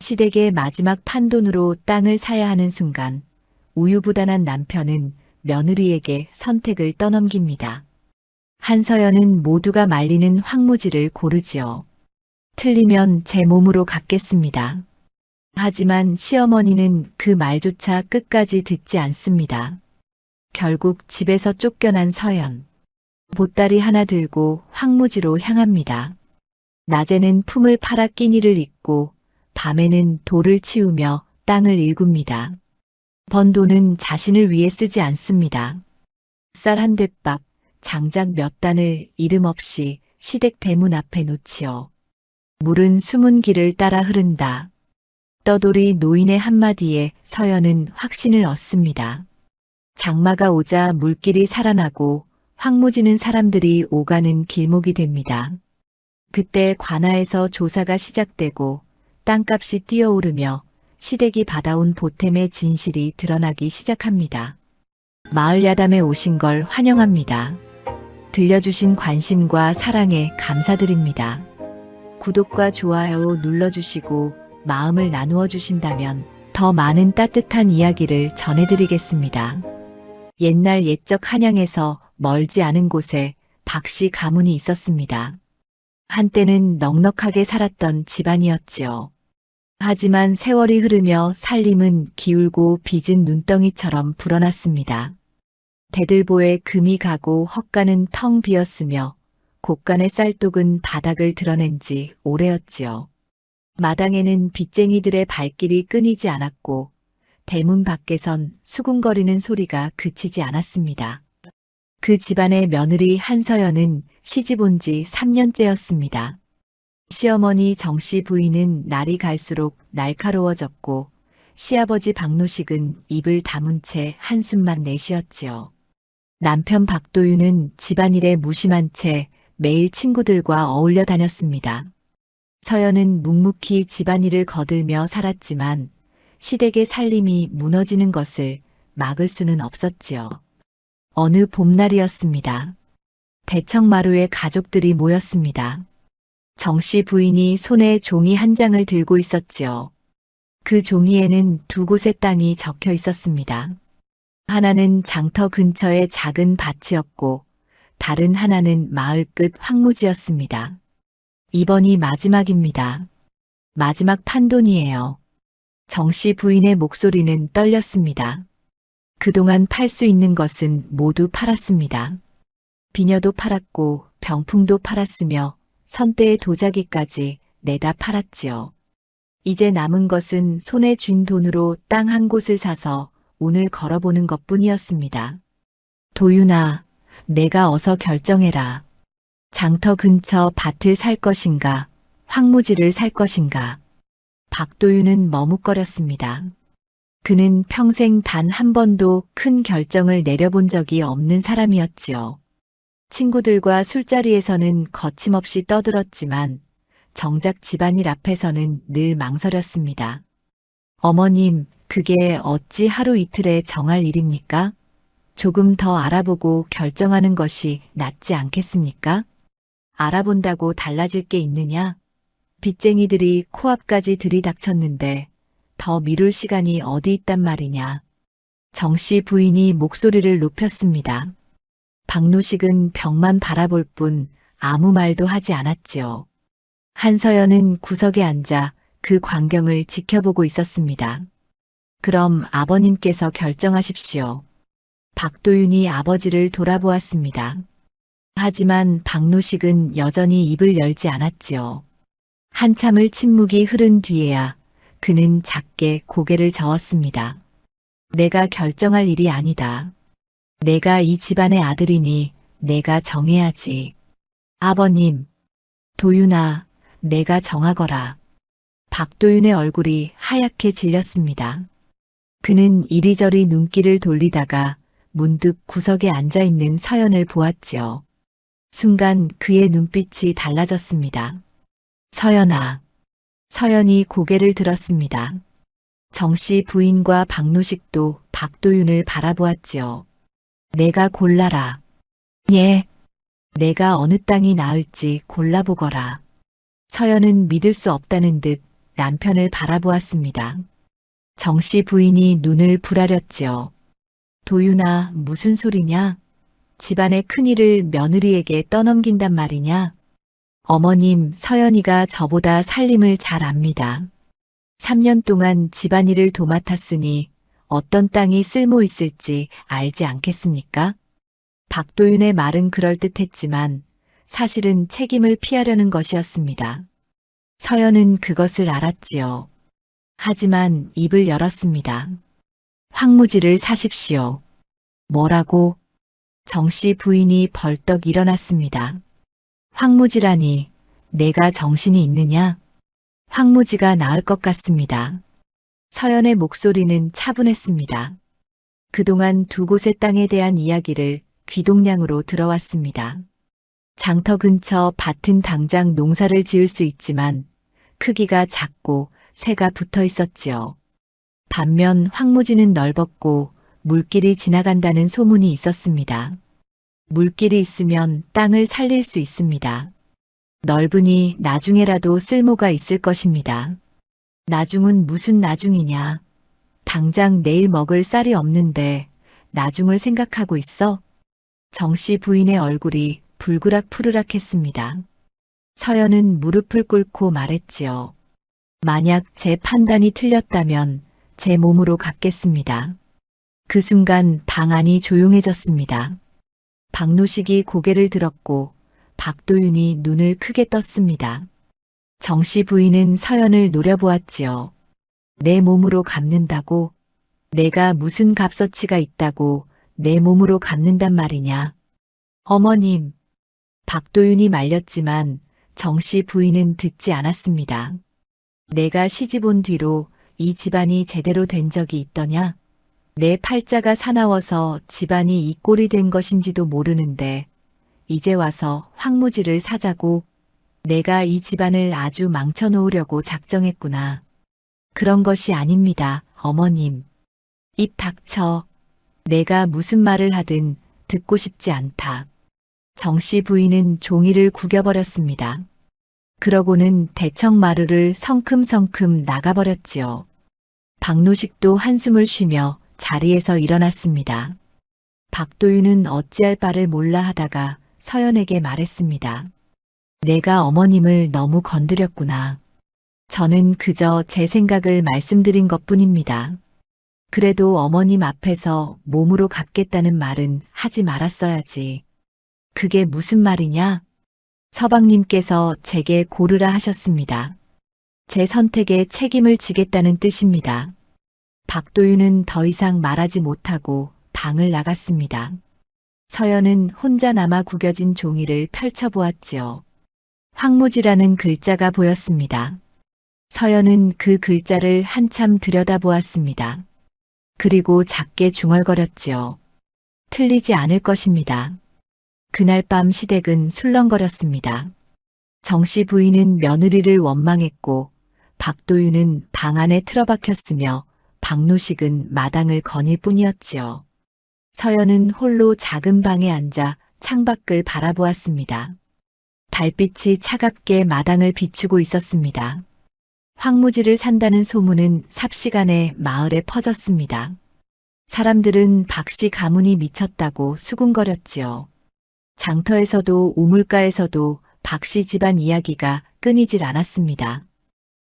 시댁의 마지막 판돈으로 땅을 사야 하는 순간 우유부단한 남편은 며느리에게 선택을 떠넘깁니다. 한서연은 모두가 말리는 황무지를 고르지요. 틀리면 제 몸으로 갚겠습니다. 하지만 시어머니는 그 말조차 끝까지 듣지 않습니다. 결국 집에서 쫓겨난 서연. 보따리 하나 들고 황무지로 향합니다. 낮에는 품을 팔아 끼니를 잊고 밤에는 돌을 치우며 땅을 일굽니다. 번 돈은 자신을 위해 쓰지 않습니다. 쌀 한 대밥, 장작 몇 단을 이름 없이 시댁 대문 앞에 놓지요. 물은 숨은 길을 따라 흐른다. 떠돌이 노인의 한마디에 서연은 확신을 얻습니다. 장마가 오자 물길이 살아나고 황무지는 사람들이 오가는 길목이 됩니다. 그때 관아에서 조사가 시작되고 땅값이 뛰어오르며 시댁이 받아온 보탬의 진실이 드러나기 시작합니다. 마을 야담에 오신 걸 환영합니다. 들려주신 관심과 사랑에 감사드립니다. 구독과 좋아요 눌러주시고 마음을 나누어 주신다면 더 많은 따뜻한 이야기를 전해드리겠습니다. 옛날 옛적 한양에서 멀지 않은 곳에 박씨 가문이 있었습니다. 한때는 넉넉하게 살았던 집안이었지요. 하지만 세월이 흐르며 살림은 기울고 빚은 눈덩이처럼 불어났습니다. 대들보에 금이 가고 헛간은 텅 비었으며 곳간의 쌀독은 바닥을 드러낸 지 오래였지요. 마당에는 빚쟁이들의 발길이 끊이지 않았고 대문 밖에선 수군거리는 소리가 그치지 않았습니다. 그 집안의 며느리 한서연은 시집 온 지 3년째였습니다. 시어머니 정씨 부인은 날이 갈수록 날카로워졌고 시아버지 박노식은 입을 다문 채 한숨만 내쉬었지요. 남편 박도윤은 집안일에 무심한 채 매일 친구들과 어울려 다녔습니다. 서연은 묵묵히 집안일을 거들며 살았지만 시댁의 살림이 무너지는 것을 막을 수는 없었지요. 어느 봄날이었습니다. 대청마루에 가족들이 모였습니다. 정씨 부인이 손에 종이 한 장을 들고 있었지요. 그 종이에는 두 곳의 땅이 적혀 있었습니다. 하나는 장터 근처의 작은 밭이었고 다른 하나는 마을 끝 황무지였습니다. 이번이 마지막입니다. 마지막 판돈이에요. 정씨 부인의 목소리는 떨렸습니다. 그동안 팔 수 있는 것은 모두 팔았습니다. 비녀도 팔았고 병풍도 팔았으며 선대의 도자기까지 내다 팔았지요. 이제 남은 것은 손에 쥔 돈으로 땅 한 곳을 사서 운을 걸어보는 것뿐이었습니다. 도윤아, 내가 어서 결정해라. 장터 근처 밭을 살 것인가, 황무지를 살 것인가. 박도윤은 머뭇거렸습니다. 그는 평생 단 한 번도 큰 결정을 내려본 적이 없는 사람이었지요. 친구들과 술자리에서는 거침없이 떠들었지만 정작 집안일 앞에서는 늘 망설였습니다. 어머님, 그게 어찌 하루 이틀에 정할 일입니까? 조금 더 알아보고 결정하는 것이 낫지 않겠습니까? 알아본다고 달라질 게 있느냐? 빚쟁이들이 코앞까지 들이닥쳤는데 더 미룰 시간이 어디 있단 말이냐. 정씨 부인이 목소리를 높였습니다. 박노식은 벽만 바라볼 뿐 아무 말도 하지 않았지요. 한서연은 구석에 앉아 그 광경을 지켜보고 있었습니다. 그럼 아버님께서 결정하십시오. 박도윤이 아버지를 돌아보았습니다. 하지만 박노식은 여전히 입을 열지 않았지요. 한참을 침묵이 흐른 뒤에야 그는 작게 고개를 저었습니다. 내가 결정할 일이 아니다. 내가 이 집안의 아들이니 내가 정해야지. 아버님, 도윤아, 내가 정하거라. 박도윤의 얼굴이 하얗게 질렸습니다. 그는 이리저리 눈길을 돌리다가 문득 구석에 앉아있는 서연을 보았지요. 순간 그의 눈빛이 달라졌습니다. 서연아. 서연이 고개를 들었습니다. 정씨 부인과 박노식도 박도윤을 바라보았지요. 내가 골라라. 예. 내가 어느 땅이 나을지 골라보거라. 서연은 믿을 수 없다는 듯 남편을 바라보았습니다. 정씨 부인이 눈을 부라렸지요. 도윤아, 무슨 소리냐? 집안의 큰일을 며느리에게 떠넘긴단 말이냐? 어머님, 서연이가 저보다 살림을 잘 압니다. 3년 동안 집안일을 도맡았으니 어떤 땅이 쓸모 있을지 알지 않겠습니까? 박도윤의 말은 그럴듯했지만 사실은 책임을 피하려는 것이었습니다. 서연은 그것을 알았지요. 하지만 입을 열었습니다. 황무지를 사십시오. 뭐라고? 정씨 부인이 벌떡 일어났습니다. 황무지라니, 내가 정신이 있느냐? 황무지가 나을 것 같습니다. 서연의 목소리는 차분했습니다. 그동안 두 곳의 땅에 대한 이야기를 귀동냥으로 들어왔습니다. 장터 근처 밭은 당장 농사를 지을 수 있지만 크기가 작고 새가 붙어 있었지요. 반면 황무지는 넓었고 물길이 지나간다는 소문이 있었습니다. 물길이 있으면 땅을 살릴 수 있습니다. 넓으니 나중에라도 쓸모가 있을 것입니다. 나중은 무슨 나중이냐? 당장 내일 먹을 쌀이 없는데 나중을 생각하고 있어? 정씨 부인의 얼굴이 불그락푸르락했습니다. 서연은 무릎을 꿇고 말했지요. 만약 제 판단이 틀렸다면 제 몸으로 갚겠습니다. 그 순간 방 안이 조용해졌습니다. 박노식이 고개를 들었고 박도윤이 눈을 크게 떴습니다. 정씨 부인은 서연을 노려보았지요. 내 몸으로 갚는다고? 내가 무슨 값어치가 있다고 내 몸으로 갚는단 말이냐? 어머님, 박도윤이 말렸지만 정씨 부인은 듣지 않았습니다. 내가 시집 온 뒤로 이 집안이 제대로 된 적이 있더냐? 내 팔자가 사나워서 집안이 이 꼴이 된 것인지도 모르는데 이제 와서 황무지를 사자고? 내가 이 집안을 아주 망쳐놓으려고 작정했구나. 그런 것이 아닙니다, 어머님. 입 닥쳐. 내가 무슨 말을 하든 듣고 싶지 않다. 정씨 부인은 종이를 구겨버렸습니다. 그러고는 대청마루를 성큼성큼 나가버렸지요. 박노식도 한숨을 쉬며 자리에서 일어났습니다. 박도윤은 어찌할 바를 몰라 하다가 서연에게 말했습니다. 내가 어머님을 너무 건드렸구나. 저는 그저 제 생각을 말씀드린 것뿐입니다. 그래도 어머님 앞에서 몸으로 갚겠다는 말은 하지 말았어야지. 그게 무슨 말이냐? 서방님께서 제게 고르라 하셨습니다. 제 선택에 책임을 지겠다는 뜻입니다. 박도윤은 더 이상 말하지 못하고 방을 나갔습니다. 서연은 혼자 남아 구겨진 종이를 펼쳐보았지요. 황무지라는 글자가 보였습니다. 서연은 그 글자를 한참 들여다보았습니다. 그리고 작게 중얼거렸지요. 틀리지 않을 것입니다. 그날 밤 시댁은 술렁거렸습니다. 정씨 부인은 며느리를 원망했고 박도윤은 방 안에 틀어박혔으며 박노식은 마당을 거닐 뿐이었지요. 서연은 홀로 작은 방에 앉아 창밖을 바라보았습니다. 달빛이 차갑게 마당을 비추고 있었습니다. 황무지를 산다는 소문은 삽시간에 마을에 퍼졌습니다. 사람들은 박씨 가문이 미쳤다고 수군거렸지요. 장터에서도 우물가에서도 박씨 집안 이야기가 끊이질 않았습니다.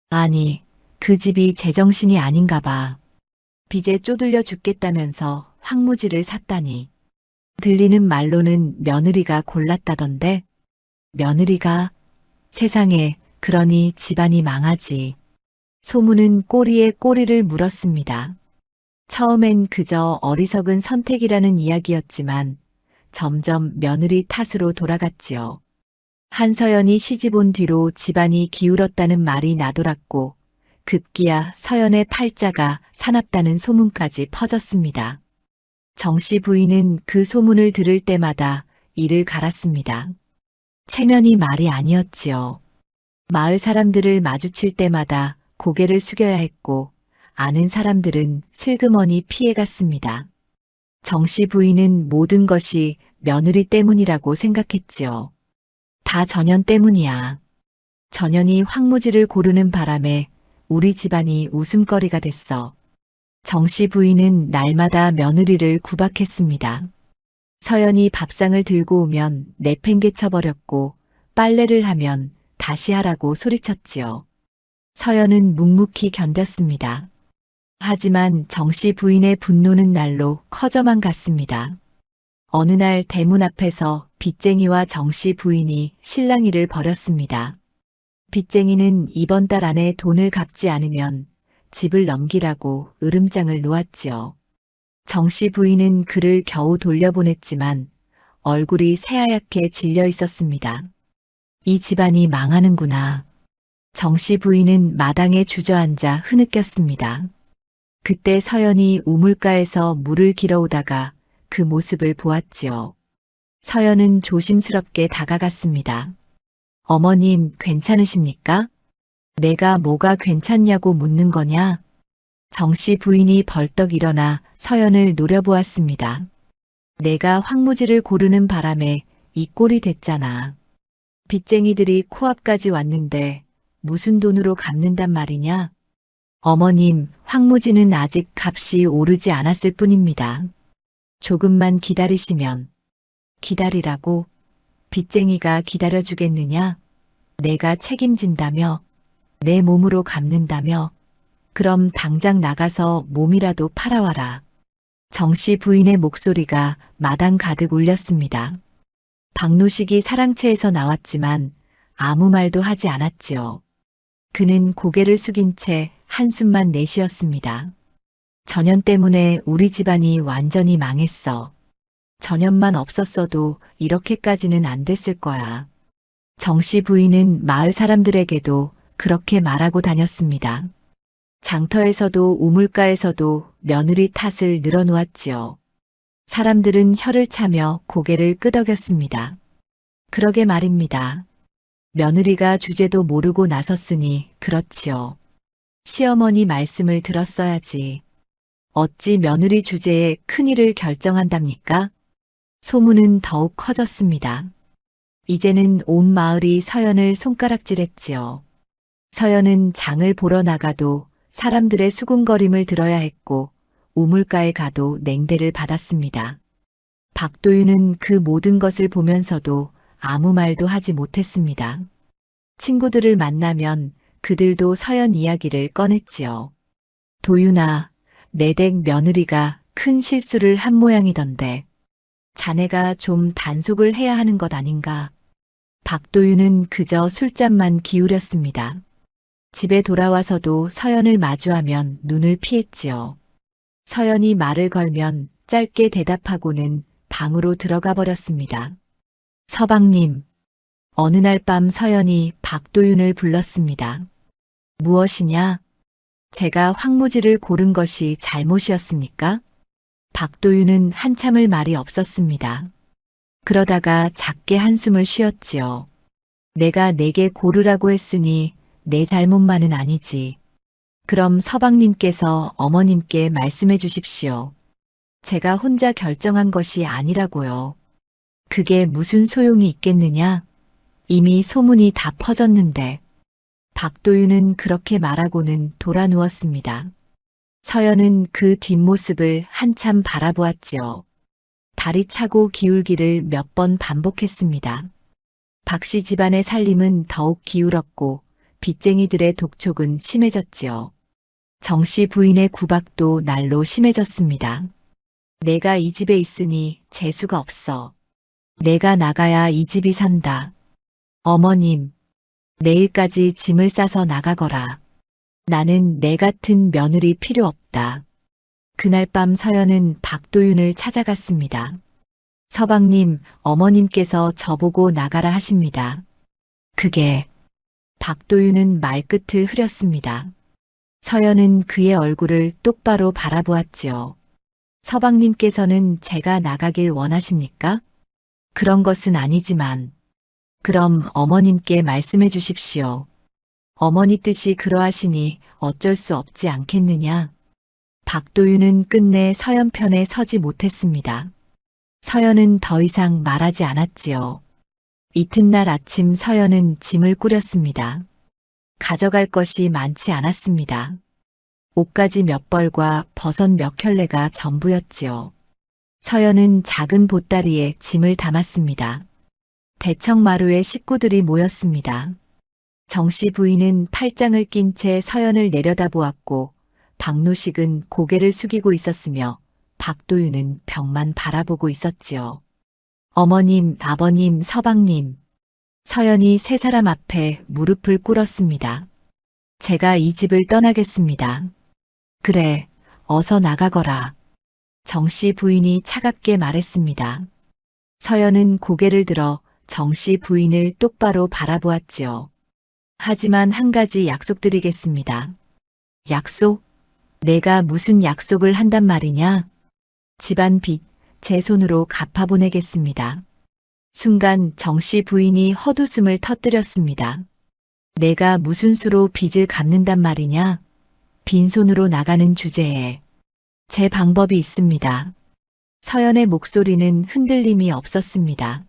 아니, 그 집이 제정신이 아닌가 봐. 빚에 쪼들려 죽겠다면서 황무지를 샀다니. 들리는 말로는 며느리가 골랐다던데. 며느리가? 세상에, 그러니 집안이 망하지. 소문은 꼬리에 꼬리를 물었습니다. 처음엔 그저 어리석은 선택이라는 이야기였지만 점점 며느리 탓으로 돌아갔지요. 한서연이 시집 온 뒤로 집안이 기울었다는 말이 나돌았고 급기야 서연의 팔자가 사납다는 소문까지 퍼졌습니다. 정씨 부인은 그 소문을 들을 때마다 이를 갈았습니다. 체면이 말이 아니었지요. 마을 사람들을 마주칠 때마다 고개를 숙여야 했고 아는 사람들은 슬그머니 피해갔습니다. 정씨 부인은 모든 것이 며느리 때문이라고 생각했지요. 다 전현 때문이야. 전현이 황무지를 고르는 바람에 우리 집안이 웃음거리가 됐어. 정씨 부인은 날마다 며느리를 구박했습니다. 서연이 밥상을 들고 오면 내팽개쳐버렸고 빨래를 하면 다시 하라고 소리쳤지요. 서연은 묵묵히 견뎠습니다. 하지만 정씨 부인의 분노는 날로 커져만 갔습니다. 어느 날 대문 앞에서 빚쟁이와 정씨 부인이 실랑이를 벌였습니다. 빚쟁이는 이번 달 안에 돈을 갚지 않으면 집을 넘기라고 으름장을 놓았지요. 정씨 부인은 그를 겨우 돌려보냈지만 얼굴이 새하얗게 질려 있었습니다. 이 집안이 망하는구나. 정씨 부인은 마당에 주저앉아 흐느꼈습니다. 그때 서연이 우물가에서 물을 길어오다가 그 모습을 보았지요. 서연은 조심스럽게 다가갔습니다. 어머님, 괜찮으십니까? 내가 뭐가 괜찮냐고 묻는 거냐? 정씨 부인이 벌떡 일어나 서연을 노려보았습니다. 내가 황무지를 고르는 바람에 이 꼴이 됐잖아. 빚쟁이들이 코앞까지 왔는데 무슨 돈으로 갚는단 말이냐? 어머님, 황무지는 아직 값이 오르지 않았을 뿐입니다. 조금만 기다리시면. 기다리라고? 빚쟁이가 기다려주겠느냐? 내가 책임진다며? 내 몸으로 갚는다며? 그럼 당장 나가서 몸이라도 팔아와라. 정씨 부인의 목소리가 마당 가득 울렸습니다. 박노식이 사랑채에서 나왔지만 아무 말도 하지 않았지요. 그는 고개를 숙인 채 한숨만 내쉬었습니다. 전현 때문에 우리 집안이 완전히 망했어. 전현만 없었어도 이렇게까지는 안 됐을 거야. 정씨 부인은 마을 사람들에게도 그렇게 말하고 다녔습니다. 장터에서도 우물가에서도 며느리 탓을 늘어놓았지요. 사람들은 혀를 차며 고개를 끄덕였습니다. 그러게 말입니다. 며느리가 주제도 모르고 나섰으니 그렇지요. 시어머니 말씀을 들었어야지. 어찌 며느리 주제에 큰일을 결정한답니까? 소문은 더욱 커졌습니다. 이제는 온 마을이 서연을 손가락질했지요. 서연은 장을 보러 나가도 사람들의 수군거림을 들어야 했고 우물가에 가도 냉대를 받았습니다. 박도윤은 그 모든 것을 보면서도 아무 말도 하지 못했습니다. 친구들을 만나면 그들도 서연 이야기를 꺼냈지요. 도윤아, 내 댁 며느리가 큰 실수를 한 모양이던데 자네가 좀 단속을 해야 하는 것 아닌가. 박도윤은 그저 술잔만 기울였습니다. 집에 돌아와서도 서연을 마주하면 눈을 피했지요. 서연이 말을 걸면 짧게 대답하고는 방으로 들어가 버렸습니다. 서방님. 어느 날 밤 서연이 박도윤을 불렀습니다. 무엇이냐? 제가 황무지를 고른 것이 잘못이었습니까? 박도윤은 한참을 말이 없었습니다. 그러다가 작게 한숨을 쉬었지요. 내가 내게 고르라고 했으니 내 잘못만은 아니지. 그럼 서방님께서 어머님께 말씀해 주십시오. 제가 혼자 결정한 것이 아니라고요. 그게 무슨 소용이 있겠느냐? 이미 소문이 다 퍼졌는데. 박도윤은 그렇게 말하고는 돌아 누웠습니다. 서연은 그 뒷모습을 한참 바라보았지요. 다리 차고 기울기를 몇 번 반복했습니다. 박씨 집안의 살림은 더욱 기울었고 빚쟁이들의 독촉은 심해졌지요. 정씨 부인의 구박도 날로 심해졌습니다. 내가 이 집에 있으니 재수가 없어. 내가 나가야 이 집이 산다. 어머님, 내일까지 짐을 싸서 나가거라. 나는 내 같은 며느리 필요 없다. 그날 밤 서연은 박도윤을 찾아갔습니다. 서방님, 어머님께서 저보고 나가라 하십니다. 그게... 박도윤은 말끝을 흐렸습니다. 서연은 그의 얼굴을 똑바로 바라보았지요. 서방님께서는 제가 나가길 원하십니까? 그런 것은 아니지만... 그럼 어머님께 말씀해 주십시오. 어머니 뜻이 그러하시니 어쩔 수 없지 않겠느냐. 박도윤은 끝내 서연 편에 서지 못했습니다. 서연은 더 이상 말하지 않았지요. 이튿날 아침 서연은 짐을 꾸렸습니다. 가져갈 것이 많지 않았습니다. 옷가지 몇 벌과 버섯 몇 켤레가 전부였지요. 서연은 작은 보따리에 짐을 담았습니다. 대청마루에 식구들이 모였습니다. 정씨 부인은 팔짱을 낀 채 서연을 내려다보았고 박노식은 고개를 숙이고 있었으며 박도윤은 벽만 바라보고 있었지요. 어머님, 아버님, 서방님. 서연이 세 사람 앞에 무릎을 꿇었습니다. 제가 이 집을 떠나겠습니다. 그래, 어서 나가거라. 정씨 부인이 차갑게 말했습니다. 서연은 고개를 들어 정씨 부인을 똑바로 바라보았지요. 하지만 한 가지 약속드리겠습니다. 약속? 내가 무슨 약속을 한단 말이냐? 집안 빚, 제 손으로 갚아보내겠습니다. 순간 정씨 부인이 헛웃음을 터뜨렸습니다. 내가 무슨 수로 빚을 갚는단 말이냐? 빈손으로 나가는 주제에 제 방법이 있습니다. 서연의 목소리는 흔들림이 없었습니다.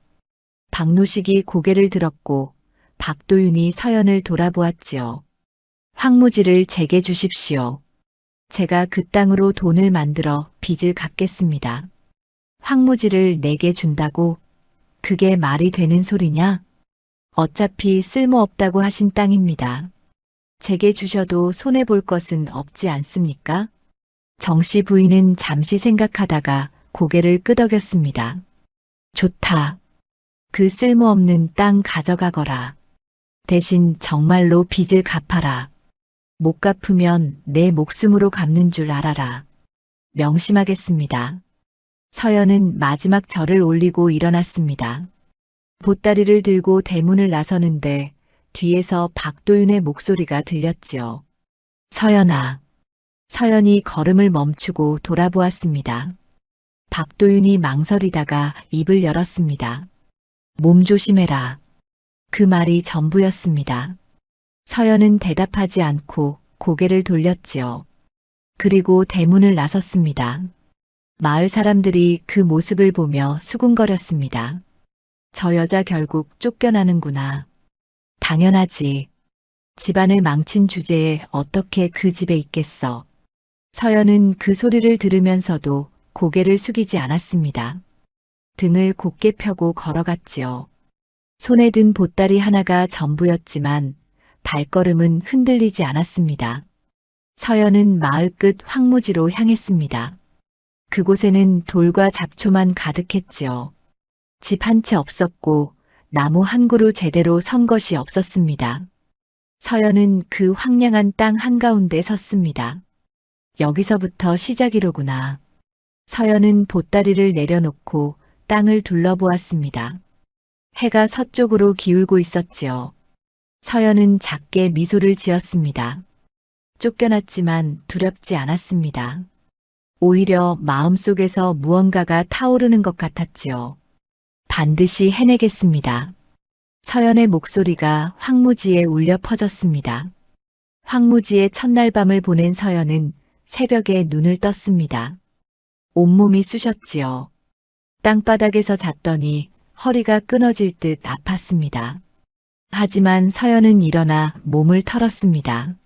박노식이 고개를 들었고 박도윤이 서연을 돌아보았지요. 황무지를 제게 주십시오. 제가 그 땅으로 돈을 만들어 빚을 갚겠습니다. 황무지를 내게 준다고? 그게 말이 되는 소리냐? 어차피 쓸모없다고 하신 땅입니다. 제게 주셔도 손해볼 것은 없지 않습니까? 정씨 부인은 잠시 생각하다가 고개를 끄덕였습니다. 좋다. 그 쓸모없는 땅 가져가거라. 대신 정말로 빚을 갚아라. 못 갚으면 내 목숨으로 갚는 줄 알아라. 명심하겠습니다. 서연은 마지막 절을 올리고 일어났습니다. 보따리를 들고 대문을 나서는데 뒤에서 박도윤의 목소리가 들렸지요. 서연아. 서연이 걸음을 멈추고 돌아보았습니다. 박도윤이 망설이다가 입을 열었습니다. 몸 조심해라. 그 말이 전부였습니다. 서연은 대답하지 않고 고개를 돌렸지요. 그리고 대문을 나섰습니다. 마을 사람들이 그 모습을 보며 수군거렸습니다. 저 여자 결국 쫓겨나는구나. 당연하지. 집안을 망친 주제에 어떻게 그 집에 있겠어. 서연은 그 소리를 들으면서도 고개를 숙이지 않았습니다. 등을 곧게 펴고 걸어갔지요. 손에 든 보따리 하나가 전부였지만 발걸음은 흔들리지 않았습니다. 서연은 마을 끝 황무지로 향했습니다. 그곳에는 돌과 잡초만 가득했지요. 집 한 채 없었고 나무 한 그루 제대로 선 것이 없었습니다. 서연은 그 황량한 땅 한가운데 섰습니다. 여기서부터 시작이로구나. 서연은 보따리를 내려놓고 땅을 둘러보았습니다. 해가 서쪽으로 기울고 있었지요. 서연은 작게 미소를 지었습니다. 쫓겨났지만 두렵지 않았습니다. 오히려 마음속에서 무언가가 타오르는 것 같았지요. 반드시 해내겠습니다. 서연의 목소리가 황무지에 울려 퍼졌습니다. 황무지의 첫날 밤을 보낸 서연은 새벽에 눈을 떴습니다. 온몸이 쑤셨지요. 땅바닥에서 잤더니 허리가 끊어질 듯 아팠습니다. 하지만 서연은 일어나 몸을 털었습니다.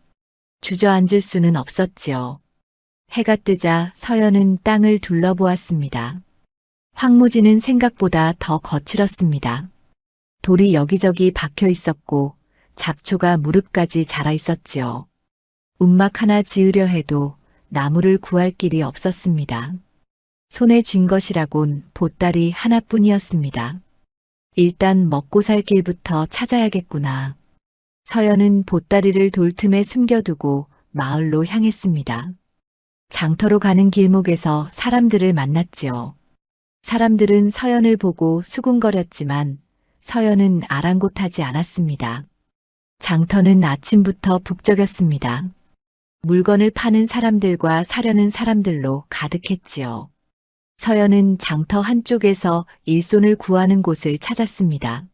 주저앉을 수는 없었지요. 해가 뜨자 서연은 땅을 둘러보았습니다. 황무지는 생각보다 더 거칠었습니다. 돌이 여기저기 박혀 있었고 잡초가 무릎까지 자라 있었지요. 움막 하나 지으려 해도 나무를 구할 길이 없었습니다. 손에 쥔 것이라곤 보따리 하나뿐이었습니다. 일단 먹고 살 길부터 찾아야겠구나. 서연은 보따리를 돌틈에 숨겨두고 마을로 향했습니다. 장터로 가는 길목에서 사람들을 만났지요. 사람들은 서연을 보고 수군거렸지만 서연은 아랑곳하지 않았습니다. 장터는 아침부터 북적였습니다. 물건을 파는 사람들과 사려는 사람들로 가득했지요. 서연은 장터 한쪽에서 일손을 구하는 곳을 찾았습니다.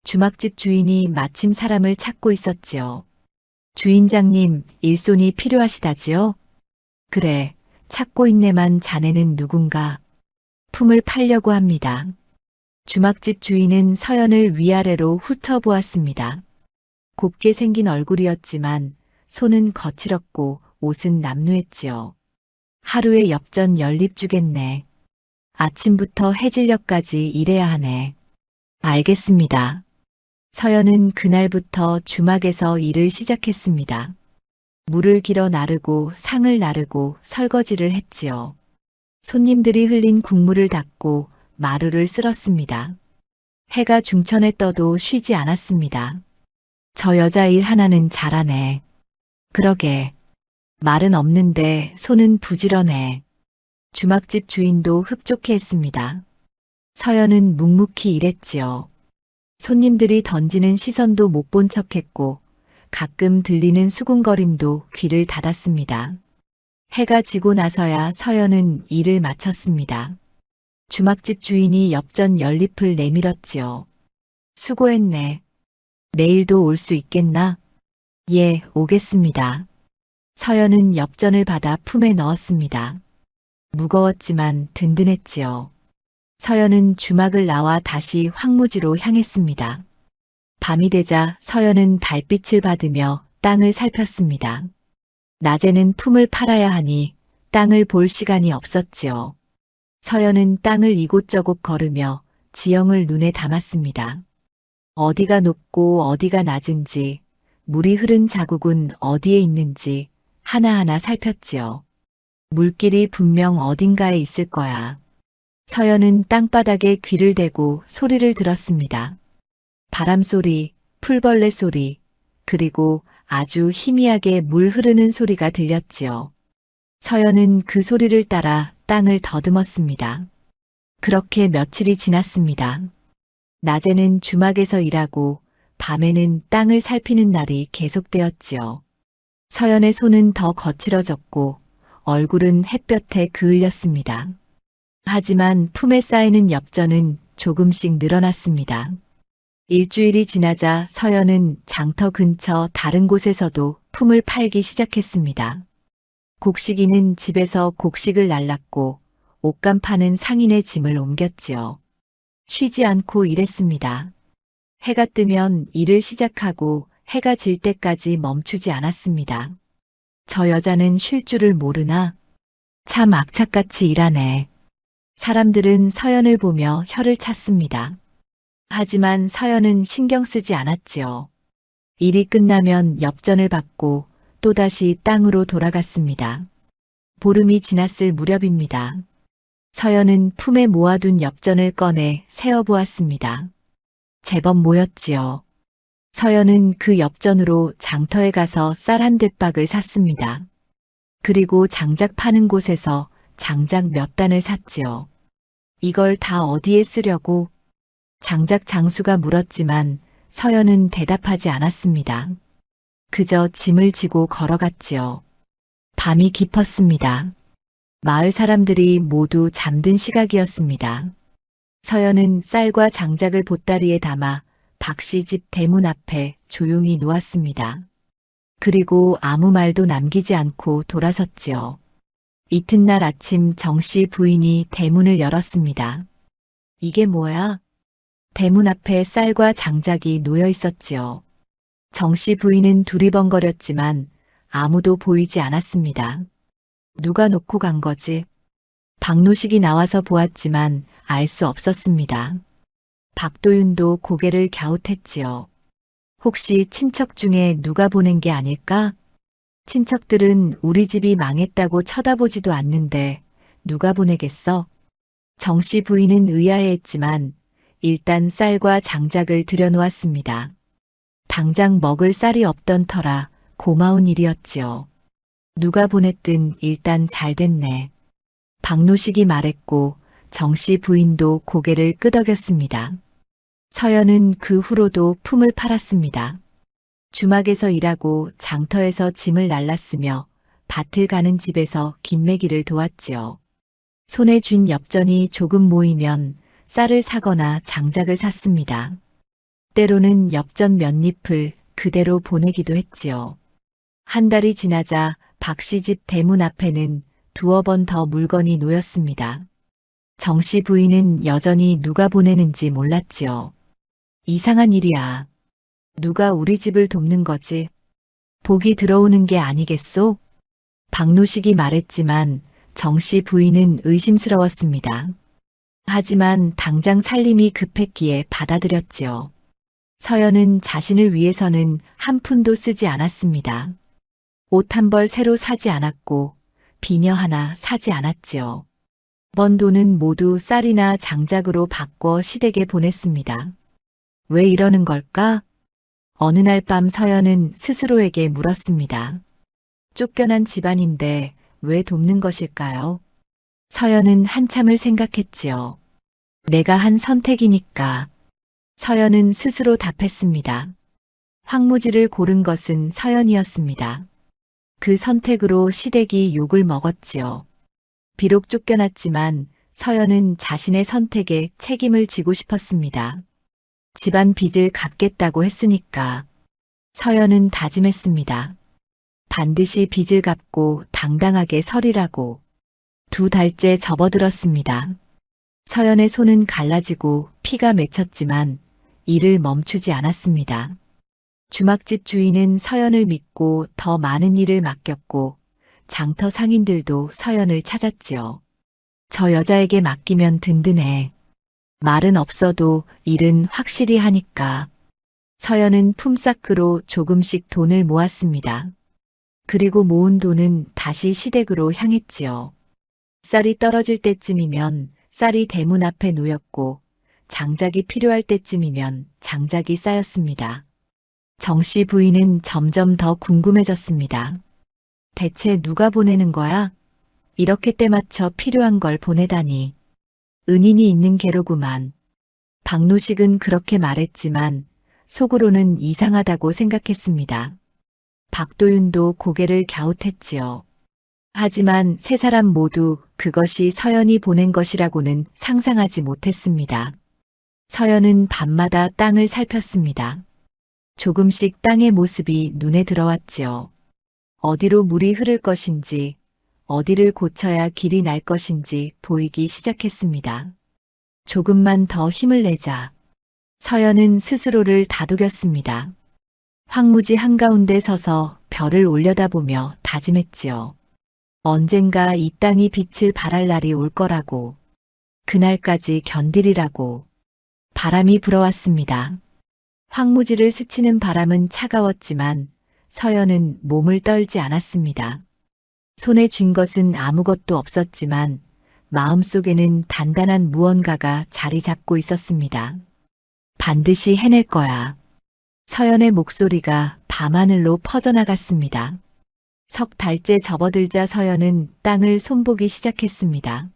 주막집 주인이 마침 사람을 찾고 있었지요. 주인장님, 일손이 필요하시다지요? 그래, 찾고 있네만 자네는 누군가? 품을 팔려고 합니다. 주막집 주인은 서연을 위아래로 훑어보았습니다. 곱게 생긴 얼굴이었지만 손은 거칠었고 옷은 남루했지요. 하루에 엽전 열립 주겠네. 아침부터 해질녘까지 일해야 하네. 알겠습니다. 서연은 그날부터 주막에서 일을 시작했습니다. 물을 길어 나르고 상을 나르고 설거지를 했지요. 손님들이 흘린 국물을 닦고 마루를 쓸었습니다. 해가 중천에 떠도 쉬지 않았습니다. 저 여자 일 하나는 잘하네. 그러게. 말은 없는데 손은 부지런해. 주막집 주인도 흡족해 했습니다. 서연은 묵묵히 일했지요. 손님들이 던지는 시선도 못 본 척했고 가끔 들리는 수군거림도 귀를 닫았습니다. 해가 지고 나서야 서연은 일을 마쳤습니다. 주막집 주인이 엽전 연잎을 내밀었지요. 수고했네. 내일도 올 수 있겠나? 예, 오겠습니다. 서연은 엽전을 받아 품에 넣었습니다. 무거웠지만 든든했지요. 서연은 주막을 나와 다시 황무지로 향했습니다. 밤이 되자 서연은 달빛을 받으며 땅을 살폈습니다. 낮에는 품을 팔아야 하니 땅을 볼 시간이 없었지요. 서연은 땅을 이곳저곳 걸으며 지형을 눈에 담았습니다. 어디가 높고 어디가 낮은지, 물이 흐른 자국은 어디에 있는지 하나하나 살폈지요. 물길이 분명 어딘가에 있을 거야. 서연은 땅바닥에 귀를 대고 소리를 들었습니다. 바람소리, 풀벌레 소리, 그리고 아주 희미하게 물 흐르는 소리가 들렸지요. 서연은 그 소리를 따라 땅을 더듬었습니다. 그렇게 며칠이 지났습니다. 낮에는 주막에서 일하고 밤에는 땅을 살피는 날이 계속되었지요. 서연의 손은 더 거칠어졌고 얼굴은 햇볕에 그을렸습니다. 하지만 품에 쌓이는 엽전은 조금씩 늘어났습니다. 일주일이 지나자 서연은 장터 근처 다른 곳에서도 품을 팔기 시작했습니다. 곡식이는 집에서 곡식을 날랐고 옷감 파는 상인의 짐을 옮겼지요. 쉬지 않고 일했습니다. 해가 뜨면 일을 시작하고 해가 질 때까지 멈추지 않았습니다. 저 여자는 쉴 줄을 모르나? 참 악착같이 일하네. 사람들은 서연을 보며 혀를 찼습니다. 하지만 서연은 신경 쓰지 않았지요. 일이 끝나면 엽전을 받고 또다시 땅으로 돌아갔습니다. 보름이 지났을 무렵입니다. 서연은 품에 모아둔 엽전을 꺼내 세어보았습니다. 제법 모였지요. 서연은 그 엽전으로 장터에 가서 쌀 한 뎃박을 샀습니다. 그리고 장작 파는 곳에서 장작 몇 단을 샀지요. 이걸 다 어디에 쓰려고? 장작 장수가 물었지만 서연은 대답하지 않았습니다. 그저 짐을 지고 걸어갔지요. 밤이 깊었습니다. 마을 사람들이 모두 잠든 시각이었습니다. 서연은 쌀과 장작을 보따리에 담아 박씨 집 대문 앞에 조용히 놓았습니다. 그리고 아무 말도 남기지 않고 돌아섰지요. 이튿날 아침 정씨 부인이 대문을 열었습니다. 이게 뭐야? 대문 앞에 쌀과 장작이 놓여 있었지요. 정씨 부인은 두리번거렸지만 아무도 보이지 않았습니다. 누가 놓고 간 거지? 박노식이 나와서 보았지만 알 수 없었습니다. 박도윤도 고개를 갸웃했지요. 혹시 친척 중에 누가 보낸 게 아닐까? 친척들은 우리 집이 망했다고 쳐다보지도 않는데 누가 보내겠어? 정씨 부인은 의아해했지만 일단 쌀과 장작을 들여놓았습니다. 당장 먹을 쌀이 없던 터라 고마운 일이었지요. 누가 보냈든 일단 잘 됐네. 박노식이 말했고 정씨 부인도 고개를 끄덕였습니다. 서연은 그 후로도 품을 팔았습니다. 주막에서 일하고 장터에서 짐을 날랐으며 밭을 가는 집에서 김매기를 도왔지요. 손에 쥔 엽전이 조금 모이면 쌀을 사거나 장작을 샀습니다. 때로는 엽전 몇 잎을 그대로 보내기도 했지요. 한 달이 지나자 박씨 집 대문 앞에는 두어 번 더 물건이 놓였습니다. 정씨 부인은 여전히 누가 보내는지 몰랐지요. 이상한 일이야. 누가 우리 집을 돕는 거지? 복이 들어오는 게 아니겠소? 박노식이 말했지만 정씨 부인은 의심스러웠습니다. 하지만 당장 살림이 급했기에 받아들였지요. 서연은 자신을 위해서는 한 푼도 쓰지 않았습니다. 옷 한 벌 새로 사지 않았고 비녀 하나 사지 않았지요. 번 돈은 모두 쌀이나 장작으로 바꿔 시댁에 보냈습니다. 왜 이러는 걸까? 어느 날 밤 서연은 스스로에게 물었습니다. 쫓겨난 집안인데 왜 돕는 것일까요? 서연은 한참을 생각했지요. 내가 한 선택이니까. 서연은 스스로 답했습니다. 황무지를 고른 것은 서연이었습니다. 그 선택으로 시댁이 욕을 먹었지요. 비록 쫓겨났지만 서연은 자신의 선택에 책임을 지고 싶었습니다. 집안 빚을 갚겠다고 했으니까. 서연은 다짐했습니다. 반드시 빚을 갚고 당당하게 서리라고. 2달째 접어들었습니다. 서연의 손은 갈라지고 피가 맺혔지만 일을 멈추지 않았습니다. 주막집 주인은 서연을 믿고 더 많은 일을 맡겼고 장터 상인들도 서연을 찾았지요. 저 여자에게 맡기면 든든해. 말은 없어도 일은 확실히 하니까. 서연은 품삯으로 조금씩 돈을 모았습니다. 그리고 모은 돈은 다시 시댁으로 향했지요. 쌀이 떨어질 때쯤이면 쌀이 대문 앞에 놓였고 장작이 필요할 때쯤이면 장작이 쌓였습니다. 정씨 부인은 점점 더 궁금해졌습니다. 대체 누가 보내는 거야? 이렇게 때 맞춰 필요한 걸 보내다니. 은인이 있는 게로구만. 박노식은 그렇게 말했지만 속으로는 이상하다고 생각했습니다. 박도윤도 고개를 갸웃했지요. 하지만 세 사람 모두 그것이 서연이 보낸 것이라고는 상상하지 못했습니다. 서연은 밤마다 땅을 살폈습니다. 조금씩 땅의 모습이 눈에 들어왔지요. 어디로 물이 흐를 것인지, 어디를 고쳐야 길이 날 것인지 보이기 시작했습니다. 조금만 더 힘을 내자. 서연은 스스로를 다독였습니다. 황무지 한가운데 서서 별을 올려다보며 다짐했지요. 언젠가 이 땅이 빛을 발할 날이 올 거라고. 그날까지 견디리라고. 바람이 불어왔습니다. 황무지를 스치는 바람은 차가웠지만 서연은 몸을 떨지 않았습니다. 손에 쥔 것은 아무것도 없었지만 마음속에는 단단한 무언가가 자리 잡고 있었습니다. 반드시 해낼 거야. 서연의 목소리가 밤하늘로 퍼져나갔습니다. 3달째 접어들자 서연은 땅을 손보기 시작했습니다.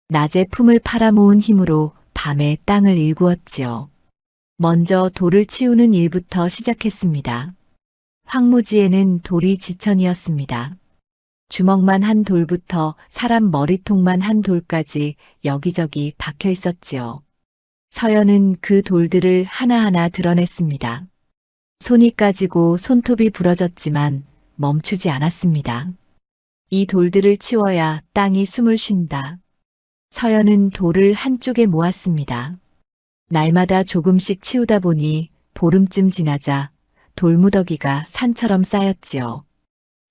낮에 품을 팔아모은 힘으로 밤에 땅을 일구었지요. 먼저 돌을 치우는 일부터 시작했습니다. 황무지에는 돌이 지천이었습니다. 주먹만 한 돌부터 사람 머리통만 한 돌까지 여기저기 박혀 있었지요. 서연은 그 돌들을 하나하나 드러냈습니다. 손이 까지고 손톱이 부러졌지만 멈추지 않았습니다. 이 돌들을 치워야 땅이 숨을 쉰다. 서연은 돌을 한쪽에 모았습니다. 날마다 조금씩 치우다 보니 보름쯤 지나자 돌무더기가 산처럼 쌓였지요.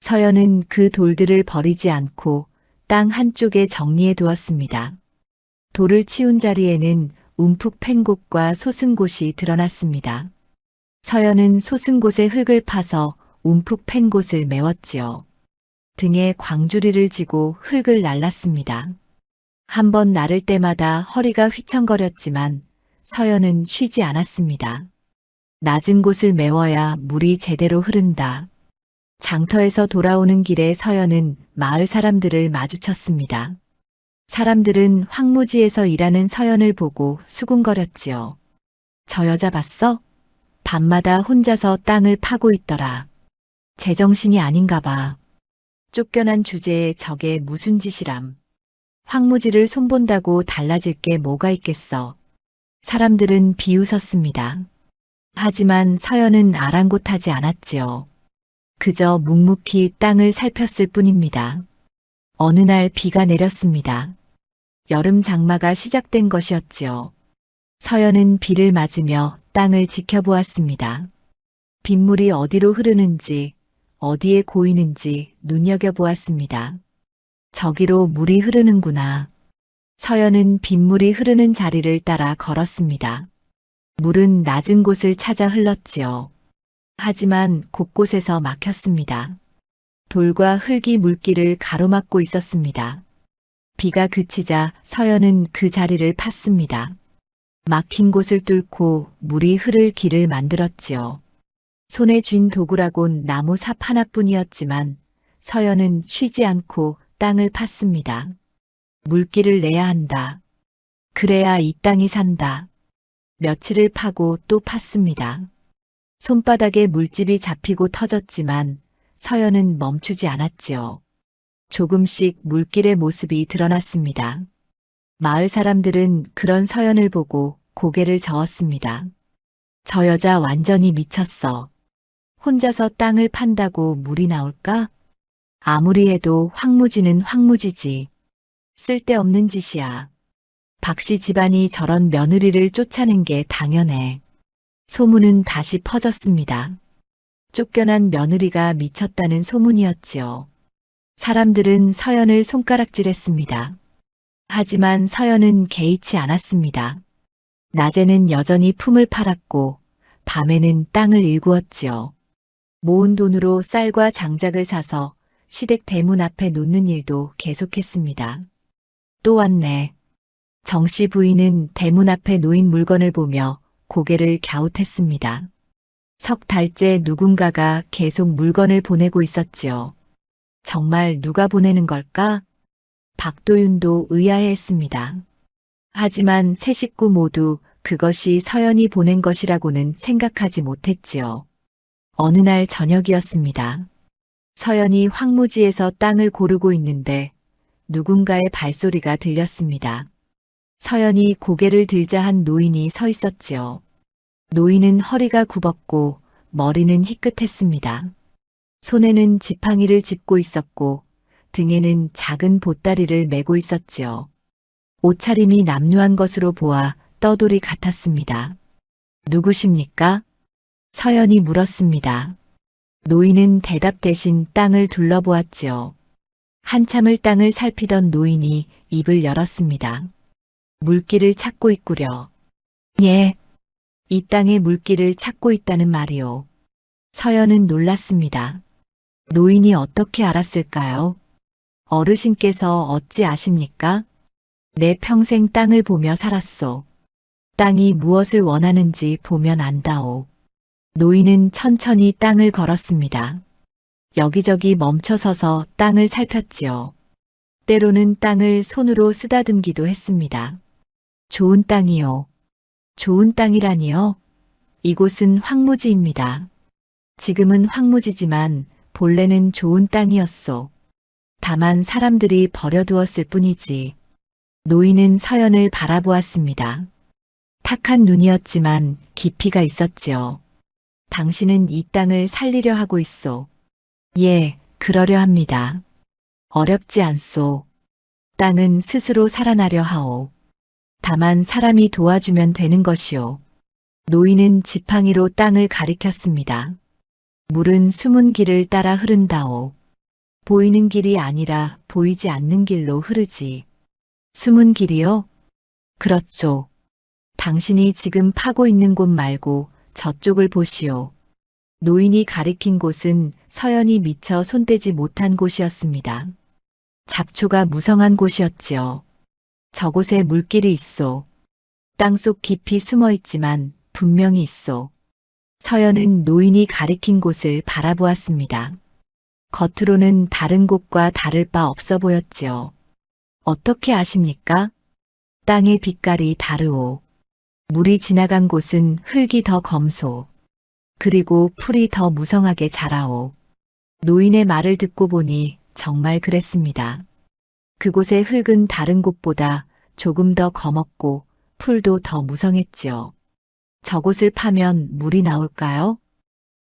서연은 그 돌들을 버리지 않고 땅 한쪽에 정리해 두었습니다. 돌을 치운 자리에는 움푹 팬 곳과 솟은 곳이 드러났습니다. 서연은 솟은 곳에 흙을 파서 움푹 팬 곳을 메웠지요. 등에 광주리를 지고 흙을 날랐습니다. 한 번 나를 때마다 허리가 휘청거렸지만 서연은 쉬지 않았습니다. 낮은 곳을 메워야 물이 제대로 흐른다. 장터에서 돌아오는 길에 서연은 마을 사람들을 마주쳤습니다. 사람들은 황무지에서 일하는 서연을 보고 수군거렸지요. 저 여자 봤어? 밤마다 혼자서 땅을 파고 있더라. 제정신이 아닌가 봐. 쫓겨난 주제에 저게 무슨 짓이람. 황무지를 손본다고 달라질 게 뭐가 있겠어. 사람들은 비웃었습니다. 하지만 서연은 아랑곳하지 않았지요. 그저 묵묵히 땅을 살폈을 뿐입니다. 어느 날 비가 내렸습니다. 여름 장마가 시작된 것이었지요. 서연은 비를 맞으며 땅을 지켜보았습니다. 빗물이 어디로 흐르는지, 어디에 고이는지 눈여겨보았습니다. 저기로 물이 흐르는구나. 서연은 빗물이 흐르는 자리를 따라 걸었습니다. 물은 낮은 곳을 찾아 흘렀지요. 하지만 곳곳에서 막혔습니다. 돌과 흙이 물길을 가로막고 있었습니다. 비가 그치자 서연은 그 자리를 팠습니다. 막힌 곳을 뚫고 물이 흐를 길을 만들었지요. 손에 쥔 도구라곤 나무 삽 하나뿐이었지만 서연은 쉬지 않고 땅을 팠습니다. 물길을 내야 한다. 그래야 이 땅이 산다. 며칠을 파고 또 팠습니다. 손바닥에 물집이 잡히고 터졌지만 서연은 멈추지 않았지요. 조금씩 물길의 모습이 드러났습니다. 마을 사람들은 그런 서연을 보고 고개를 저었습니다. 저 여자 완전히 미쳤어. 혼자서 땅을 판다고 물이 나올까? 아무리 해도 황무지는 황무지지. 쓸데없는 짓이야. 박씨 집안이 저런 며느리를 쫓아낸 게 당연해. 소문은 다시 퍼졌습니다. 쫓겨난 며느리가 미쳤다는 소문이었지요. 사람들은 서연을 손가락질했습니다. 하지만 서연은 개의치 않았습니다. 낮에는 여전히 품을 팔았고 밤에는 땅을 일구었지요. 모은 돈으로 쌀과 장작을 사서 시댁 대문 앞에 놓는 일도 계속했습니다. 또 왔네. 정씨 부인은 대문 앞에 놓인 물건을 보며 고개를 갸웃했습니다. 석 달째 누군가가 계속 물건을 보내고 있었지요. 정말 누가 보내는 걸까? 박도윤도 의아해했습니다. 하지만 세 식구 모두 그것이 서연이 보낸 것이라고는 생각하지 못했지요. 어느 날 저녁이었습니다. 서연이 황무지에서 땅을 고르고 있는데 누군가의 발소리가 들렸습니다. 서연이 고개를 들자 한 노인이 서 있었지요. 노인은 허리가 굽었고 머리는 희끗했습니다. 손에는 지팡이를 짚고 있었고 등에는 작은 보따리를 메고 있었지요. 옷차림이 남루한 것으로 보아 떠돌이 같았습니다. 누구십니까? 서연이 물었습니다. 노인은 대답 대신 땅을 둘러보았지요. 한참을 땅을 살피던 노인이 입을 열었습니다. 물길을 찾고 있구려. 예, 이 땅에 물길을 찾고 있다는 말이오. 서연은 놀랐습니다. 노인이 어떻게 알았을까요? 어르신께서 어찌 아십니까? 내 평생 땅을 보며 살았소. 땅이 무엇을 원하는지 보면 안다오. 노인은 천천히 땅을 걸었습니다. 여기저기 멈춰서서 땅을 살폈지요. 때로는 땅을 손으로 쓰다듬기도 했습니다. 좋은 땅이요. 좋은 땅이라니요? 이곳은 황무지입니다. 지금은 황무지지만 본래는 좋은 땅이었소. 다만 사람들이 버려두었을 뿐이지. 노인은 서연을 바라보았습니다. 탁한 눈이었지만 깊이가 있었지요. 당신은 이 땅을 살리려 하고 있소. 예, 그러려 합니다. 어렵지 않소. 땅은 스스로 살아나려 하오. 다만 사람이 도와주면 되는 것이오. 노인은 지팡이로 땅을 가리켰습니다. 물은 숨은 길을 따라 흐른다오. 보이는 길이 아니라 보이지 않는 길로 흐르지. 숨은 길이요? 그렇죠. 당신이 지금 파고 있는 곳 말고 저쪽을 보시오. 노인이 가리킨 곳은 서연이 미처 손대지 못한 곳이었습니다. 잡초가 무성한 곳이었지요. 저곳에 물길이 있소. 땅속 깊이 숨어 있지만 분명히 있소. 서연은 노인이 가리킨 곳을 바라보았습니다. 겉으로는 다른 곳과 다를 바 없어 보였지요. 어떻게 아십니까? 땅의 빛깔이 다르오. 물이 지나간 곳은 흙이 더 검소. 그리고 풀이 더 무성하게 자라오. 노인의 말을 듣고 보니 정말 그랬습니다. 그곳의 흙은 다른 곳보다 조금 더 검었고 풀도 더 무성했지요. 저곳을 파면 물이 나올까요?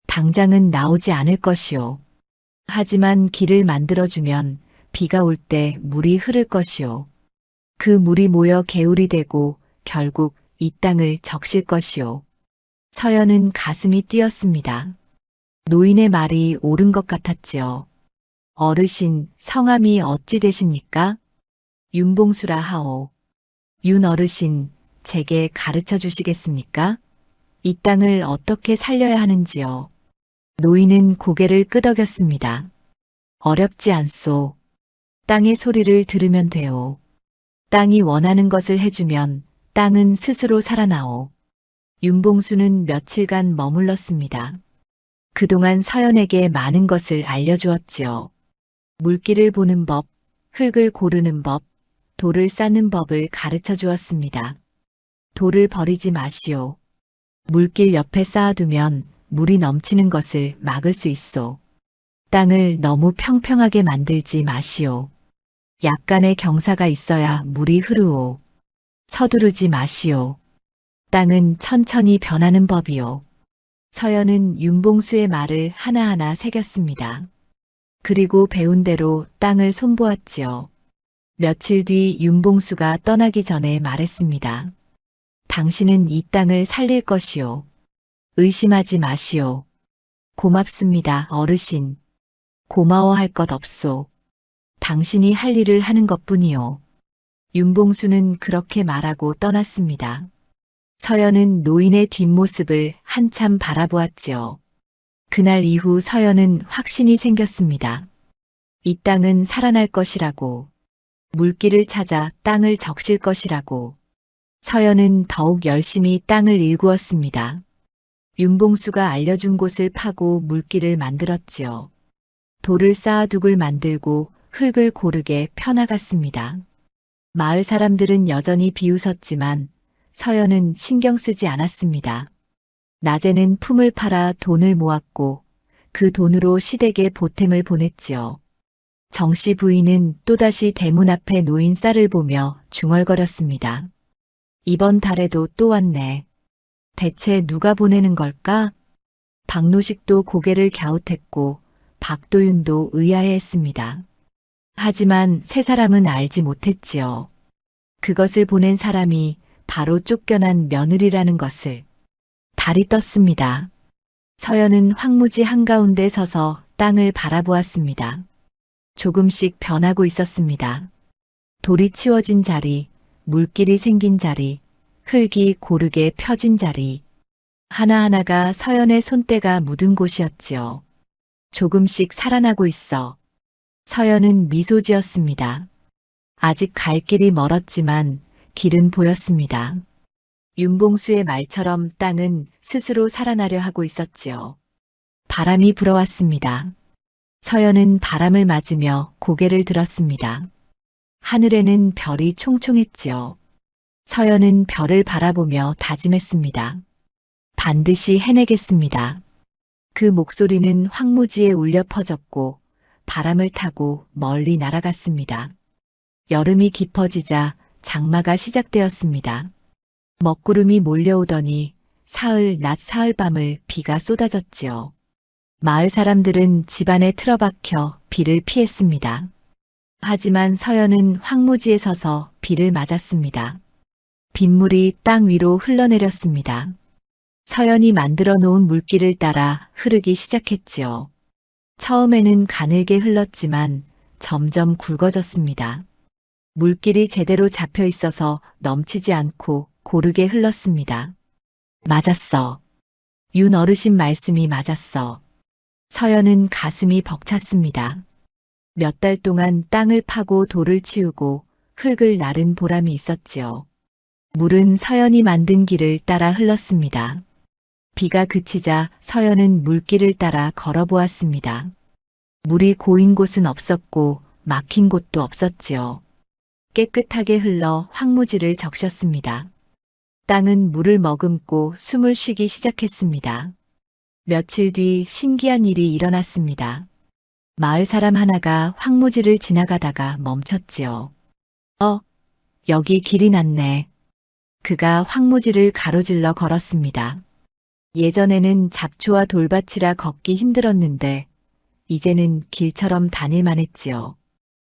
당장은 나오지 않을 것이오. 하지만 길을 만들어주면 비가 올 때 물이 흐를 것이오. 그 물이 모여 개울이 되고 결국 이 땅을 적실 것이오. 서연은 가슴이 뛰었습니다. 노인의 말이 옳은 것 같았지요. 어르신, 성함이 어찌 되십니까? 윤봉수라 하오. 윤 어르신, 제게 가르쳐 주시겠습니까? 이 땅을 어떻게 살려야 하는지요. 노인은 고개를 끄덕였습니다. 어렵지 않소. 땅의 소리를 들으면 돼요. 땅이 원하는 것을 해주면 땅은 스스로 살아나오. 윤봉수는 며칠간 머물렀습니다. 그동안 서연에게 많은 것을 알려주었지요. 물길을 보는 법, 흙을 고르는 법, 돌을 쌓는 법을 가르쳐 주었습니다. 돌을 버리지 마시오. 물길 옆에 쌓아두면 물이 넘치는 것을 막을 수 있소. 땅을 너무 평평하게 만들지 마시오. 약간의 경사가 있어야 물이 흐르오. 서두르지 마시오. 땅은 천천히 변하는 법이오. 서연은 윤봉수의 말을 하나하나 새겼습니다. 그리고 배운 대로 땅을 손보았지요. 며칠 뒤 윤봉수가 떠나기 전에 말했습니다. 당신은 이 땅을 살릴 것이오. 의심하지 마시오. 고맙습니다, 어르신. 고마워할 것 없소. 당신이 할 일을 하는 것뿐이오. 윤봉수는 그렇게 말하고 떠났습니다. 서연은 노인의 뒷모습을 한참 바라보았지요. 그날 이후 서연은 확신이 생겼습니다. 이 땅은 살아날 것이라고, 물길을 찾아 땅을 적실 것이라고. 서연은 더욱 열심히 땅을 일구었습니다. 윤봉수가 알려준 곳을 파고 물길을 만들었지요. 돌을 쌓아 둑을 만들고 흙을 고르게 펴나갔습니다. 마을 사람들은 여전히 비웃었지만 서연은 신경 쓰지 않았습니다. 낮에는 품을 팔아 돈을 모았고 그 돈으로 시댁에 보탬을 보냈지요. 정씨 부인은 또다시 대문 앞에 놓인 쌀을 보며 중얼거렸습니다. 이번 달에도 또 왔네. 대체 누가 보내는 걸까? 박노식도 고개를 갸웃했고 박도윤도 의아해했습니다. 하지만 세 사람은 알지 못했지요. 그것을 보낸 사람이 바로 쫓겨난 며느리라는 것을. 달이 떴습니다. 서연은 황무지 한가운데 서서 땅을 바라보았습니다. 조금씩 변하고 있었습니다. 돌이 치워진 자리, 물길이 생긴 자리, 흙이 고르게 펴진 자리. 하나하나가 서연의 손때가 묻은 곳이었지요. 조금씩 살아나고 있어. 서연은 미소 지었습니다. 아직 갈 길이 멀었지만 길은 보였습니다. 윤봉수의 말처럼 땅은 스스로 살아나려 하고 있었지요. 바람이 불어왔습니다. 서연은 바람을 맞으며 고개를 들었습니다. 하늘에는 별이 총총했지요. 서연은 별을 바라보며 다짐했습니다. 반드시 해내겠습니다. 그 목소리는 황무지에 울려 퍼졌고 바람을 타고 멀리 날아갔습니다. 여름이 깊어지자 장마가 시작되었습니다. 먹구름이 몰려오더니 사흘 낮 사흘밤을 비가 쏟아졌지요. 마을 사람들은 집안에 틀어박혀 비를 피했습니다. 하지만 서연은 황무지에 서서 비를 맞았습니다. 빗물이 땅 위로 흘러내렸습니다. 서연이 만들어 놓은 물길을 따라 흐르기 시작했지요. 처음에는 가늘게 흘렀지만 점점 굵어졌습니다. 물길이 제대로 잡혀 있어서 넘치지 않고 고르게 흘렀습니다. 맞았어. 윤 어르신 말씀이 맞았어. 서연은 가슴이 벅찼습니다. 몇 달 동안 땅을 파고 돌을 치우고 흙을 나른 보람이 있었지요. 물은 서연이 만든 길을 따라 흘렀습니다. 비가 그치자 서연은 물길을 따라 걸어보았습니다. 물이 고인 곳은 없었고 막힌 곳도 없었지요. 깨끗하게 흘러 황무지를 적셨습니다. 땅은 물을 머금고 숨을 쉬기 시작했습니다. 며칠 뒤 신기한 일이 일어났습니다. 마을 사람 하나가 황무지를 지나가다가 멈췄지요. 여기 길이 났네. 그가 황무지를 가로질러 걸었습니다. 예전에는 잡초와 돌밭이라 걷기 힘들었는데 이제는 길처럼 다닐만 했지요.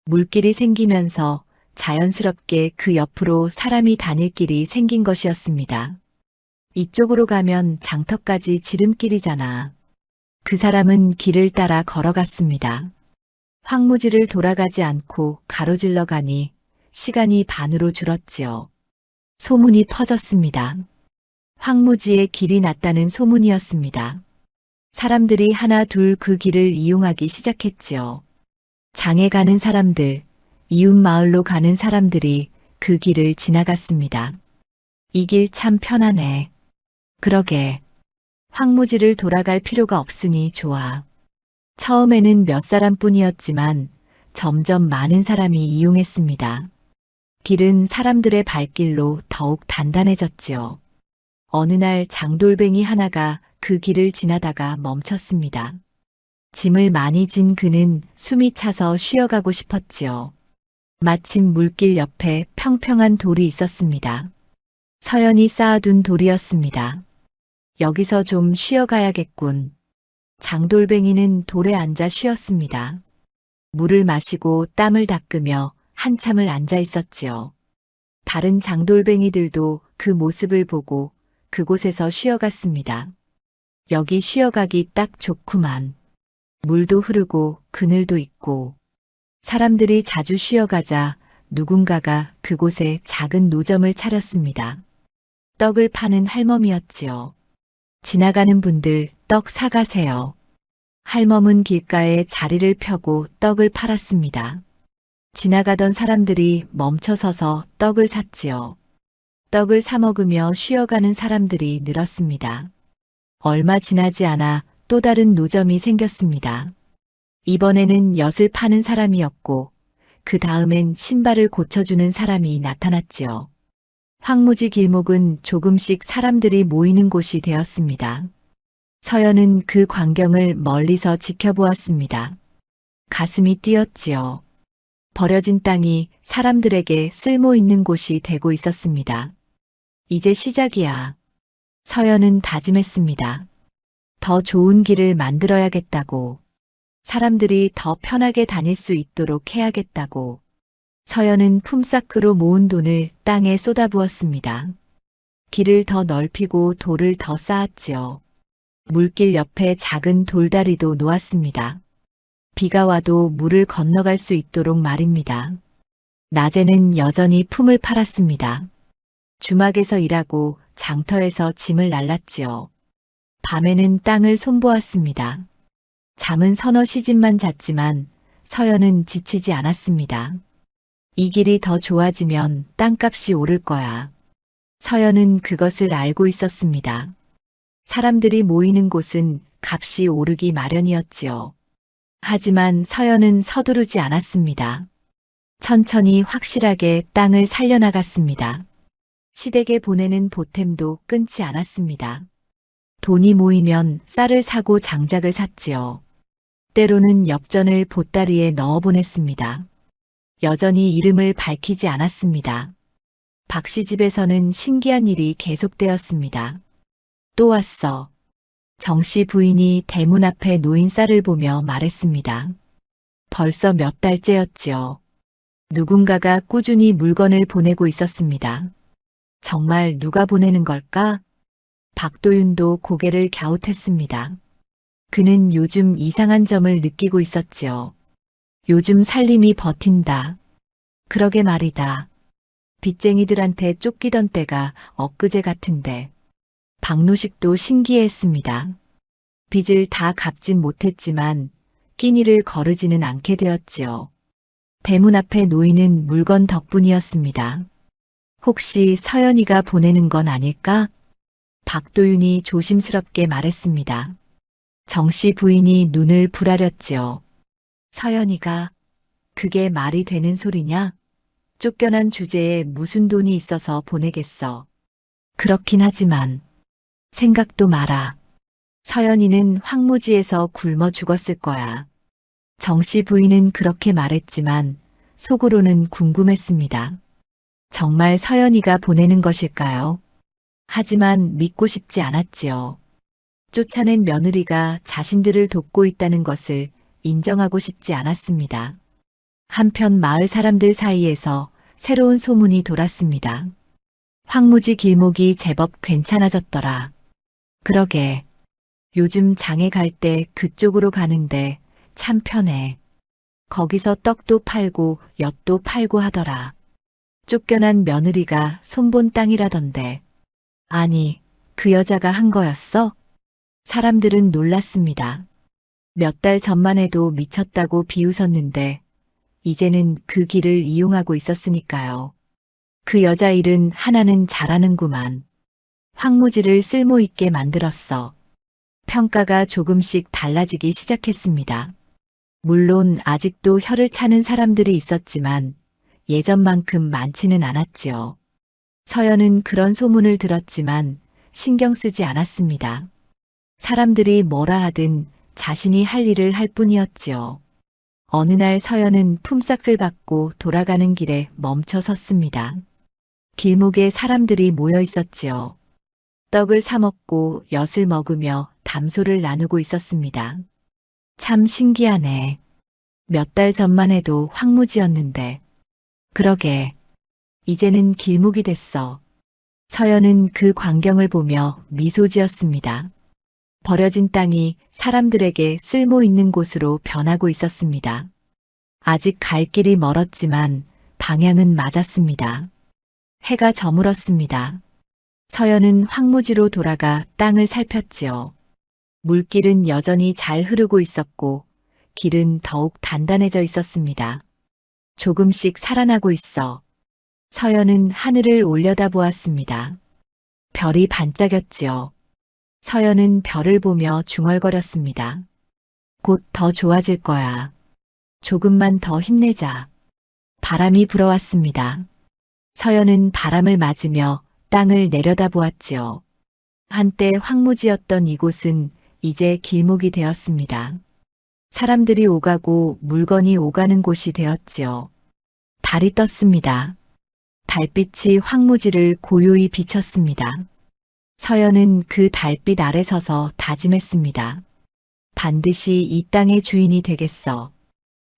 물길이 생기면서 자연스럽게 그 옆으로 사람이 다닐 길이 생긴 것이었습니다. 이쪽으로 가면 장터까지 지름길이잖아. 그 사람은 길을 따라 걸어갔습니다. 황무지를 돌아가지 않고 가로질러 가니 시간이 반으로 줄었지요. 소문이 퍼졌습니다. 황무지에 길이 났다는 소문이었습니다. 사람들이 하나 둘 그 길을 이용하기 시작했지요. 장에 가는 사람들, 이웃 마을로 가는 사람들이 그 길을 지나갔습니다. 이 길 참 편하네. 그러게. 황무지를 돌아갈 필요가 없으니 좋아. 처음에는 몇 사람뿐이었지만 점점 많은 사람이 이용했습니다. 길은 사람들의 발길로 더욱 단단해졌지요. 어느 날 장돌뱅이 하나가 그 길을 지나다가 멈췄습니다. 짐을 많이 진 그는 숨이 차서 쉬어가고 싶었지요. 마침 물길 옆에 평평한 돌이 있었습니다. 서연이 쌓아둔 돌이었습니다. 여기서 좀 쉬어가야겠군. 장돌뱅이는 돌에 앉아 쉬었습니다. 물을 마시고 땀을 닦으며 한참을 앉아 있었지요. 다른 장돌뱅이들도 그 모습을 보고 그곳에서 쉬어갔습니다. 여기 쉬어가기 딱 좋구만. 물도 흐르고 그늘도 있고. 사람들이 자주 쉬어가자 누군가가 그곳에 작은 노점을 차렸습니다. 떡을 파는 할멈이었지요. 지나가는 분들 떡 사가세요. 할멈은 길가에 자리를 펴고 떡을 팔았습니다. 지나가던 사람들이 멈춰서서 떡을 샀지요. 떡을 사 먹으며 쉬어가는 사람들이 늘었습니다. 얼마 지나지 않아 또 다른 노점이 생겼습니다. 이번에는 엿을 파는 사람이었고 그 다음엔 신발을 고쳐주는 사람이 나타났지요. 황무지 길목은 조금씩 사람들이 모이는 곳이 되었습니다. 서연은 그 광경을 멀리서 지켜보았습니다. 가슴이 뛰었지요. 버려진 땅이 사람들에게 쓸모 있는 곳이 되고 있었습니다. 이제 시작이야. 서연은 다짐했습니다. 더 좋은 길을 만들어야겠다고. 사람들이 더 편하게 다닐 수 있도록 해야겠다고. 서연은 품삯으로 모은 돈을 땅에 쏟아부었습니다. 길을 더 넓히고 돌을 더 쌓았지요. 물길 옆에 작은 돌다리도 놓았습니다. 비가 와도 물을 건너갈 수 있도록 말입니다. 낮에는 여전히 품을 팔았습니다. 주막에서 일하고 장터에서 짐을 날랐지요. 밤에는 땅을 손보았습니다. 잠은 서너 시즌만 잤지만 서연은 지치지 않았습니다. 이 길이 더 좋아지면 땅값이 오를 거야. 서연은 그것을 알고 있었습니다. 사람들이 모이는 곳은 값이 오르기 마련이었지요. 하지만 서연은 서두르지 않았습니다. 천천히 확실하게 땅을 살려나갔습니다. 시댁에 보내는 보탬도 끊지 않았습니다. 돈이 모이면 쌀을 사고 장작을 샀지요. 때로는 엽전을 보따리에 넣어 보냈습니다. 여전히 이름을 밝히지 않았습니다. 박씨 집에서는 신기한 일이 계속되었습니다. 또 왔어. 정씨 부인이 대문 앞에 놓인 쌀을 보며 말했습니다. 벌써 몇 달째였지요. 누군가가 꾸준히 물건을 보내고 있었습니다. 정말 누가 보내는 걸까? 박도윤도 고개를 갸웃했습니다. 그는 요즘 이상한 점을 느끼고 있었지요. 요즘 살림이 버틴다. 그러게 말이다. 빚쟁이들한테 쫓기던 때가 엊그제 같은데. 박노식도 신기해했습니다. 빚을 다 갚진 못했지만 끼니를 거르지는 않게 되었지요. 대문 앞에 놓이는 물건 덕분이었습니다. 혹시 서연이가 보내는 건 아닐까? 박도윤이 조심스럽게 말했습니다. 정씨 부인이 눈을 부라렸지요. 서연이가 그게 말이 되는 소리냐? 쫓겨난 주제에 무슨 돈이 있어서 보내겠어. 그렇긴 하지만 생각도 마라. 서연이는 황무지에서 굶어 죽었을 거야. 정씨 부인은 그렇게 말했지만 속으로는 궁금했습니다. 정말 서연이가 보내는 것일까요? 하지만 믿고 싶지 않았지요. 쫓아낸 며느리가 자신들을 돕고 있다는 것을 인정하고 싶지 않았습니다. 한편 마을 사람들 사이에서 새로운 소문이 돌았습니다. 황무지 길목이 제법 괜찮아졌더라. 그러게. 요즘 장에 갈 때 그쪽으로 가는데 참 편해. 거기서 떡도 팔고 엿도 팔고 하더라. 쫓겨난 며느리가 손본 땅이라던데. 아니, 그 여자가 한 거였어? 사람들은 놀랐습니다. 몇 달 전만 해도 미쳤다고 비웃었는데, 이제는 그 길을 이용하고 있었으니까요. 그 여자 일은 하나는 잘하는구만. 황무지를 쓸모있게 만들었어. 평가가 조금씩 달라지기 시작했습니다. 물론 아직도 혀를 차는 사람들이 있었지만 예전만큼 많지는 않았지요. 서연은 그런 소문을 들었지만 신경 쓰지 않았습니다. 사람들이 뭐라 하든 자신이 할 일을 할 뿐이었지요. 어느 날 서연은 품삯을 받고 돌아가는 길에 멈춰 섰습니다. 길목에 사람들이 모여 있었지요. 떡을 사 먹고 엿을 먹으며 담소를 나누고 있었습니다. 참 신기하네. 몇 달 전만 해도 황무지였는데. 그러게. 이제는 길목이 됐어. 서연은 그 광경을 보며 미소 지었습니다. 버려진 땅이 사람들에게 쓸모 있는 곳으로 변하고 있었습니다. 아직 갈 길이 멀었지만 방향은 맞았습니다. 해가 저물었습니다. 서연은 황무지로 돌아가 땅을 살폈지요. 물길은 여전히 잘 흐르고 있었고 길은 더욱 단단해져 있었습니다. 조금씩 살아나고 있어. 서연은 하늘을 올려다보았습니다. 별이 반짝였지요. 서연은 별을 보며 중얼거렸습니다. 곧 더 좋아질 거야. 조금만 더 힘내자. 바람이 불어왔습니다. 서연은 바람을 맞으며 땅을 내려다보았지요. 한때 황무지였던 이곳은 이제 길목이 되었습니다. 사람들이 오가고 물건이 오가는 곳이 되었지요. 달이 떴습니다. 달빛이 황무지를 고요히 비쳤습니다. 서연은 그 달빛 아래 서서 다짐했습니다. 반드시 이 땅의 주인이 되겠어.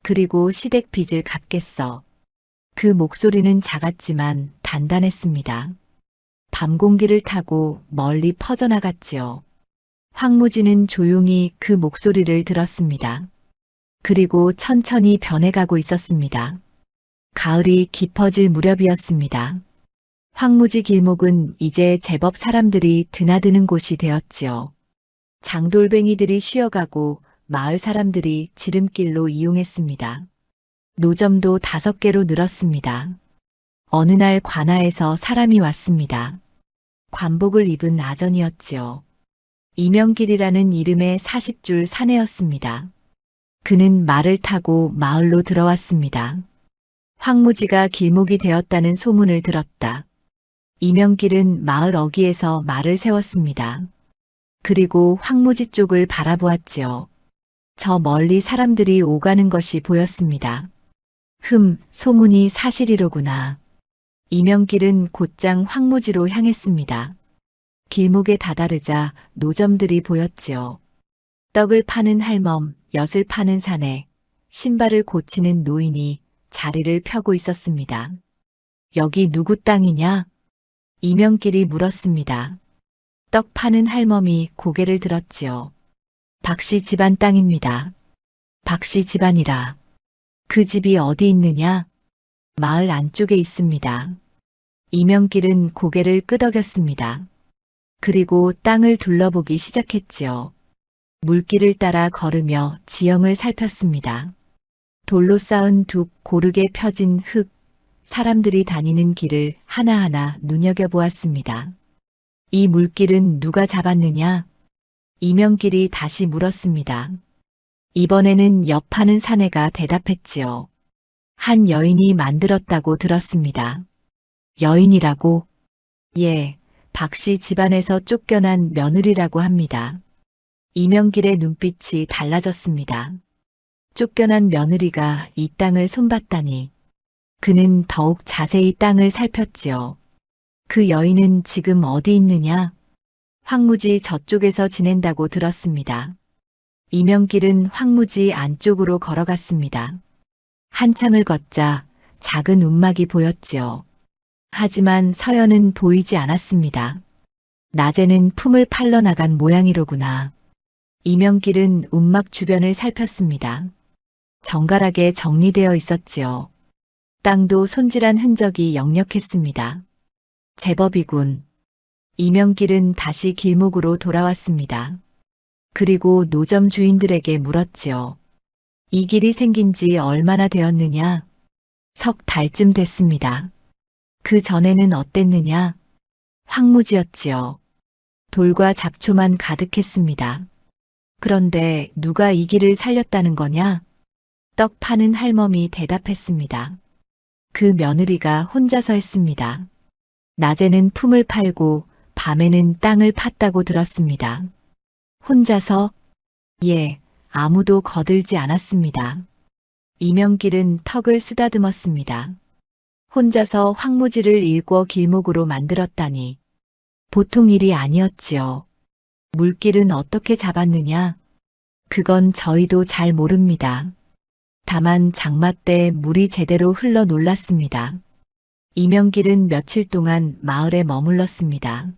그리고 시댁 빚을 갚겠어. 그 목소리는 작았지만 단단했습니다. 밤 공기를 타고 멀리 퍼져나갔지요. 황무지는 조용히 그 목소리를 들었습니다. 그리고 천천히 변해가고 있었습니다. 가을이 깊어질 무렵이었습니다. 황무지 길목은 이제 제법 사람들이 드나드는 곳이 되었지요. 장돌뱅이들이 쉬어가고 마을 사람들이 지름길로 이용했습니다. 노점도 5개로 늘었습니다. 어느 날 관아에서 사람이 왔습니다. 관복을 입은 아전이었지요. 이명길이라는 이름의 40줄 사내였습니다. 그는 말을 타고 마을로 들어왔습니다. 황무지가 길목이 되었다는 소문을 들었다. 이명길은 마을 어귀에서 말을 세웠습니다. 그리고 황무지 쪽을 바라보았지요. 저 멀리 사람들이 오가는 것이 보였습니다. 소문이 사실이로구나. 이명길은 곧장 황무지로 향했습니다. 길목에 다다르자 노점들이 보였지요. 떡을 파는 할멈, 엿을 파는 사내, 신발을 고치는 노인이 자리를 펴고 있었습니다. 여기 누구 땅이냐? 이명길이 물었습니다. 떡 파는 할멈이 고개를 들었지요. 박씨 집안 땅입니다. 박씨 집안이라. 그 집이 어디 있느냐? 마을 안쪽에 있습니다. 이명길은 고개를 끄덕였습니다. 그리고 땅을 둘러보기 시작했지요. 물길을 따라 걸으며 지형을 살폈습니다. 돌로 쌓은 둑 고르게 펴진 흙, 사람들이 다니는 길을 하나하나 눈여겨보았습니다. 이 물길은 누가 잡았느냐? 이명길이 다시 물었습니다. 이번에는 엿 파는 사내가 대답했지요. 한 여인이 만들었다고 들었습니다. 여인이라고? 예, 박씨 집안에서 쫓겨난 며느리라고 합니다. 이명길의 눈빛이 달라졌습니다. 쫓겨난 며느리가 이 땅을 손봤다니. 그는 더욱 자세히 땅을 살폈지요. 그 여인은 지금 어디 있느냐? 황무지 저쪽에서 지낸다고 들었습니다. 이명길은 황무지 안쪽으로 걸어갔습니다. 한참을 걷자 작은 움막이 보였지요. 하지만 서연은 보이지 않았습니다. 낮에는 품을 팔러 나간 모양이로구나. 이명길은 움막 주변을 살폈습니다. 정갈하게 정리되어 있었지요. 땅도 손질한 흔적이 역력했습니다. 제법이군. 이명길은 다시 길목으로 돌아왔습니다. 그리고 노점 주인들에게 물었지요. 이 길이 생긴 지 얼마나 되었느냐? 석 달쯤 됐습니다. 그 전에는 어땠느냐? 황무지였지요. 돌과 잡초만 가득했습니다. 그런데 누가 이 길을 살렸다는 거냐? 떡 파는 할멈이 대답했습니다. 그 며느리가 혼자서 했습니다. 낮에는 품을 팔고 밤에는 땅을 팠다고 들었습니다. 혼자서? 예, 아무도 거들지 않았습니다. 이명길은 턱을 쓰다듬었습니다. 혼자서 황무지를 일궈 길목으로 만들었다니. 보통 일이 아니었지요. 물길은 어떻게 잡았느냐? 그건 저희도 잘 모릅니다. 다만 장마 때 물이 제대로 흘러 놀랐습니다. 이명길은 며칠 동안 마을에 머물렀습니다.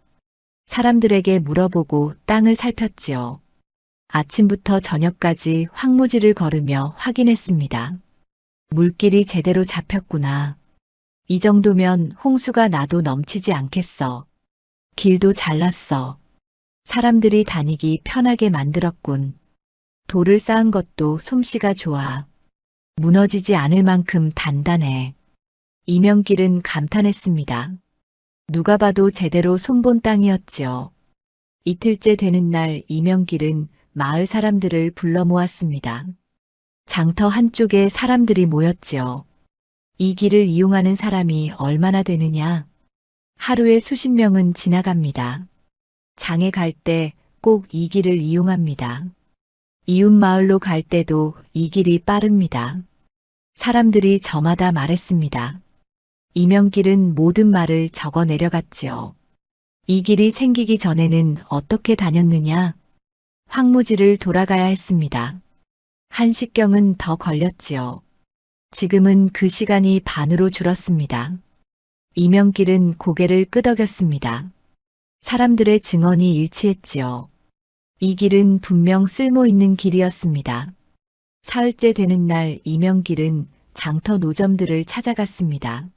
사람들에게 물어보고 땅을 살폈지요. 아침부터 저녁까지 황무지를 걸으며 확인했습니다. 물길이 제대로 잡혔구나. 이 정도면 홍수가 나도 넘치지 않겠어. 길도 잘났어. 사람들이 다니기 편하게 만들었군. 돌을 쌓은 것도 솜씨가 좋아. 무너지지 않을 만큼 단단해. 이명길은 감탄했습니다. 누가 봐도 제대로 손본 땅이었지요. 이틀째 되는 날 이명길은 마을 사람들을 불러 모았습니다. 장터 한쪽에 사람들이 모였지요. 이 길을 이용하는 사람이 얼마나 되느냐? 하루에 수십 명은 지나갑니다. 장에 갈 때 꼭 이 길을 이용합니다. 이웃 마을로 갈 때도 이 길이 빠릅니다. 사람들이 저마다 말했습니다. 이명길은 모든 말을 적어 내려갔지요. 이 길이 생기기 전에는 어떻게 다녔느냐? 황무지를 돌아가야 했습니다. 한 식경은 더 걸렸지요. 지금은 그 시간이 반으로 줄었습니다. 이명길은 고개를 끄덕였습니다. 사람들의 증언이 일치했지요. 이 길은 분명 쓸모 있는 길이었습니다. 사흘째 되는 날 이명길은 장터 노점들을 찾아갔습니다.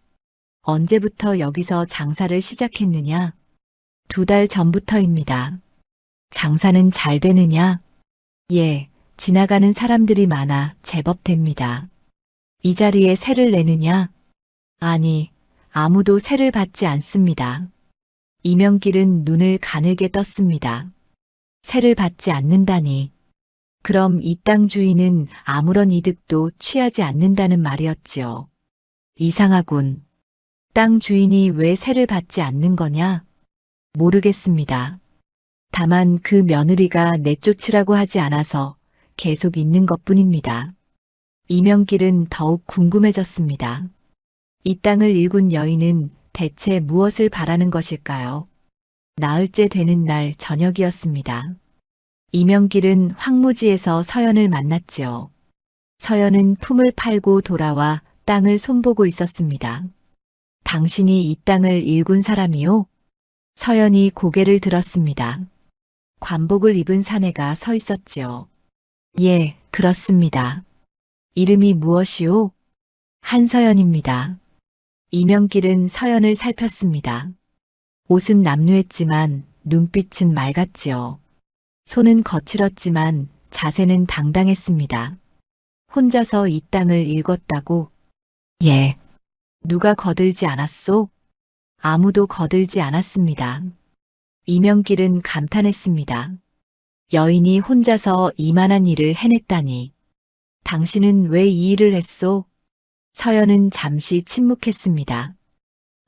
언제부터 여기서 장사를 시작했느냐? 2달 전부터입니다. 장사는 잘 되느냐? 예, 지나가는 사람들이 많아 제법 됩니다. 이 자리에 세를 내느냐? 아니, 아무도 세를 받지 않습니다. 이명길은 눈을 가늘게 떴습니다. 세를 받지 않는다니. 그럼 이 땅 주인은 아무런 이득도 취하지 않는다는 말이었지요. 이상하군. 땅 주인이 왜 세를 받지 않는 거냐? 모르겠습니다. 다만 그 며느리가 내쫓으라고 하지 않아서 계속 있는 것뿐입니다. 이명길은 더욱 궁금해졌습니다. 이 땅을 일군 여인은 대체 무엇을 바라는 것일까요? 나흘째 되는 날 저녁이었습니다. 이명길은 황무지에서 서연을 만났지요. 서연은 품을 팔고 돌아와 땅을 손보고 있었습니다. 당신이 이 땅을 일군 사람이요? 서연이 고개를 들었습니다. 관복을 입은 사내가 서 있었지요. 예, 그렇습니다. 이름이 무엇이오? 한서연입니다. 이명길은 서연을 살폈습니다. 옷은 남루했지만 눈빛은 맑았지요. 손은 거칠었지만 자세는 당당했습니다. 혼자서 이 땅을 일궜다고? 예. 누가 거들지 않았소? 아무도 거들지 않았습니다. 이명길은 감탄했습니다. 여인이 혼자서 이만한 일을 해냈다니. 당신은 왜 이 일을 했소? 서연은 잠시 침묵했습니다.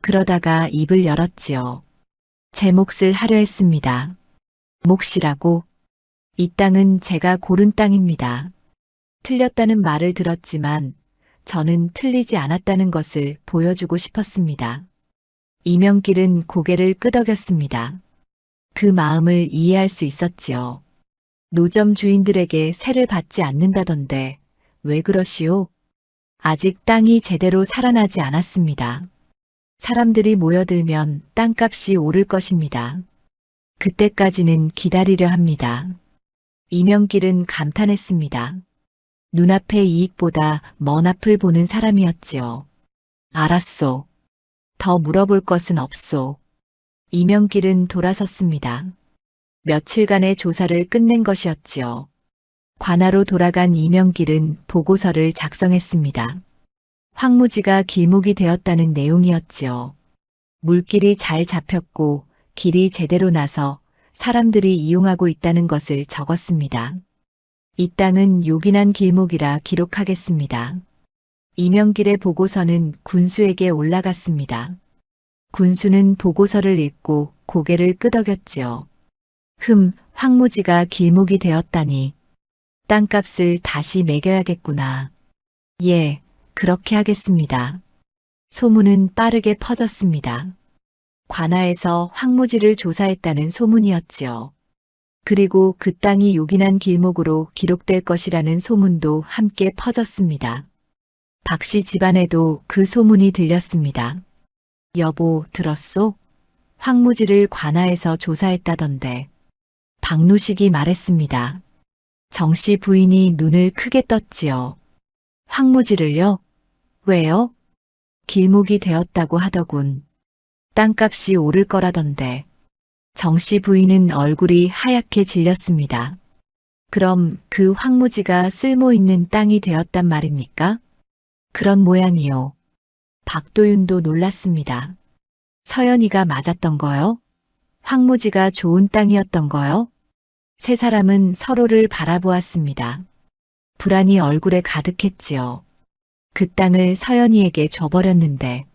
그러다가 입을 열었지요. 제 몫을 하려 했습니다. 몫이라고? 이 땅은 제가 고른 땅입니다. 틀렸다는 말을 들었지만 저는 틀리지 않았다는 것을 보여주고 싶었습니다. 이명길은 고개를 끄덕였습니다. 그 마음을 이해할 수 있었지요. 노점 주인들에게 세를 받지 않는다던데 왜 그러시오? 아직 땅이 제대로 살아나지 않았습니다. 사람들이 모여들면 땅값이 오를 것입니다. 그때까지는 기다리려 합니다. 이명길은 감탄했습니다. 눈앞의 이익보다 먼 앞을 보는 사람이었지요. 알았소. 더 물어볼 것은 없소. 이명길은 돌아섰습니다. 며칠간의 조사를 끝낸 것이었지요. 관하로 돌아간 이명길은 보고서를 작성했습니다. 황무지가 길목이 되었다는 내용이었지요. 물길이 잘 잡혔고 길이 제대로 나서 사람들이 이용하고 있다는 것을 적었습니다. 이 땅은 요긴한 길목이라 기록하겠습니다. 이명길의 보고서는 군수에게 올라갔습니다. 군수는 보고서를 읽고 고개를 끄덕였지요. 황무지가 길목이 되었다니. 땅값을 다시 매겨야겠구나. 예, 그렇게 하겠습니다. 소문은 빠르게 퍼졌습니다. 관하에서 황무지를 조사했다는 소문이었지요. 그리고 그 땅이 요긴한 길목으로 기록될 것이라는 소문도 함께 퍼졌습니다. 박씨 집안에도 그 소문이 들렸습니다. 여보, 들었소? 황무지를 관하에서 조사했다던데. 박노식이 말했습니다. 정씨 부인이 눈을 크게 떴지요. 황무지를요? 왜요? 길목이 되었다고 하더군. 땅값이 오를 거라던데. 정씨 부인은 얼굴이 하얗게 질렸습니다. 그럼 그 황무지가 쓸모있는 땅이 되었단 말입니까? 그런 모양이요. 박도윤도 놀랐습니다. 서연이가 맞았던 거요? 황무지가 좋은 땅이었던 거요? 세 사람은 서로를 바라보았습니다. 불안이 얼굴에 가득했지요. 그 땅을 서연이에게 줘버렸는데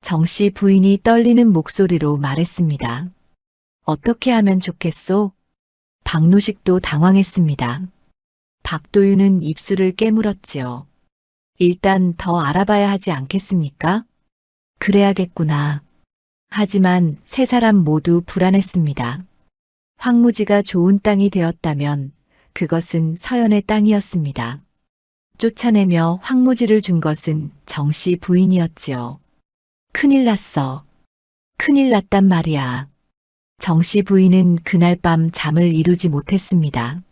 정씨 부인이 떨리는 목소리로 말했습니다. 어떻게 하면 좋겠소? 박노식도 당황했습니다. 박도윤은 입술을 깨물었지요. 일단 더 알아봐야 하지 않겠습니까? 그래야겠구나. 하지만 세 사람 모두 불안했습니다. 황무지가 좋은 땅이 되었다면 그것은 서연의 땅이었습니다. 쫓아내며 황무지를 준 것은 정씨 부인이었지요. 큰일 났어. 큰일 났단 말이야. 정씨 부인은 그날 밤 잠을 이루지 못했습니다.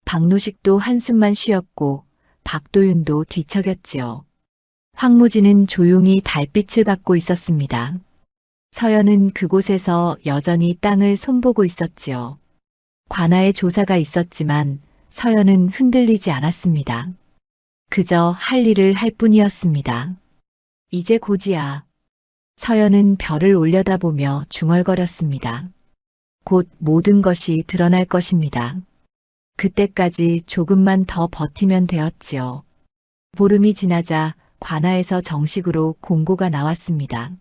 박노식도 한숨만 쉬었고 박도윤도 뒤척였지요. 황무지는 조용히 달빛을 받고 있었습니다. 서연은 그곳에서 여전히 땅을 손보고 있었지요. 관아의 조사가 있었지만 서연은 흔들리지 않았습니다. 그저 할 일을 할 뿐이었습니다. 이제 고지야. 서연은 별을 올려다보며 중얼거렸습니다. 곧 모든 것이 드러날 것입니다. 그때까지 조금만 더 버티면 되었지요. 보름이 지나자 관아에서 정식으로 공고가 나왔습니다.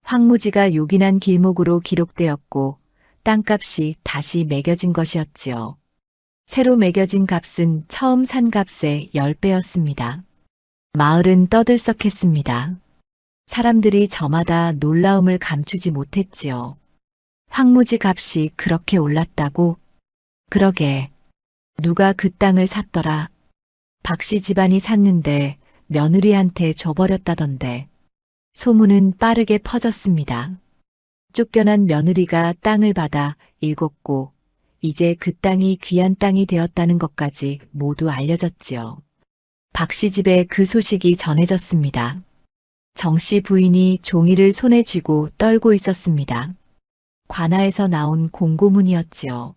황무지가 요긴한 길목으로 기록되었고 땅값이 다시 매겨진 것이었지요. 새로 매겨진 값은 처음 산 값의 10배였습니다. 마을은 떠들썩했습니다. 사람들이 저마다 놀라움을 감추지 못했지요. 황무지 값이 그렇게 올랐다고? 그러게. 누가 그 땅을 샀더라. 박씨 집안이 샀는데 며느리한테 줘버렸다던데. 소문은 빠르게 퍼졌습니다. 쫓겨난 며느리가 땅을 받아 읽었고 이제 그 땅이 귀한 땅이 되었다는 것까지 모두 알려졌지요. 박씨 집에 그 소식이 전해졌습니다. 정씨 부인이 종이를 손에 쥐고 떨고 있었습니다. 관아에서 나온 공고문이었지요.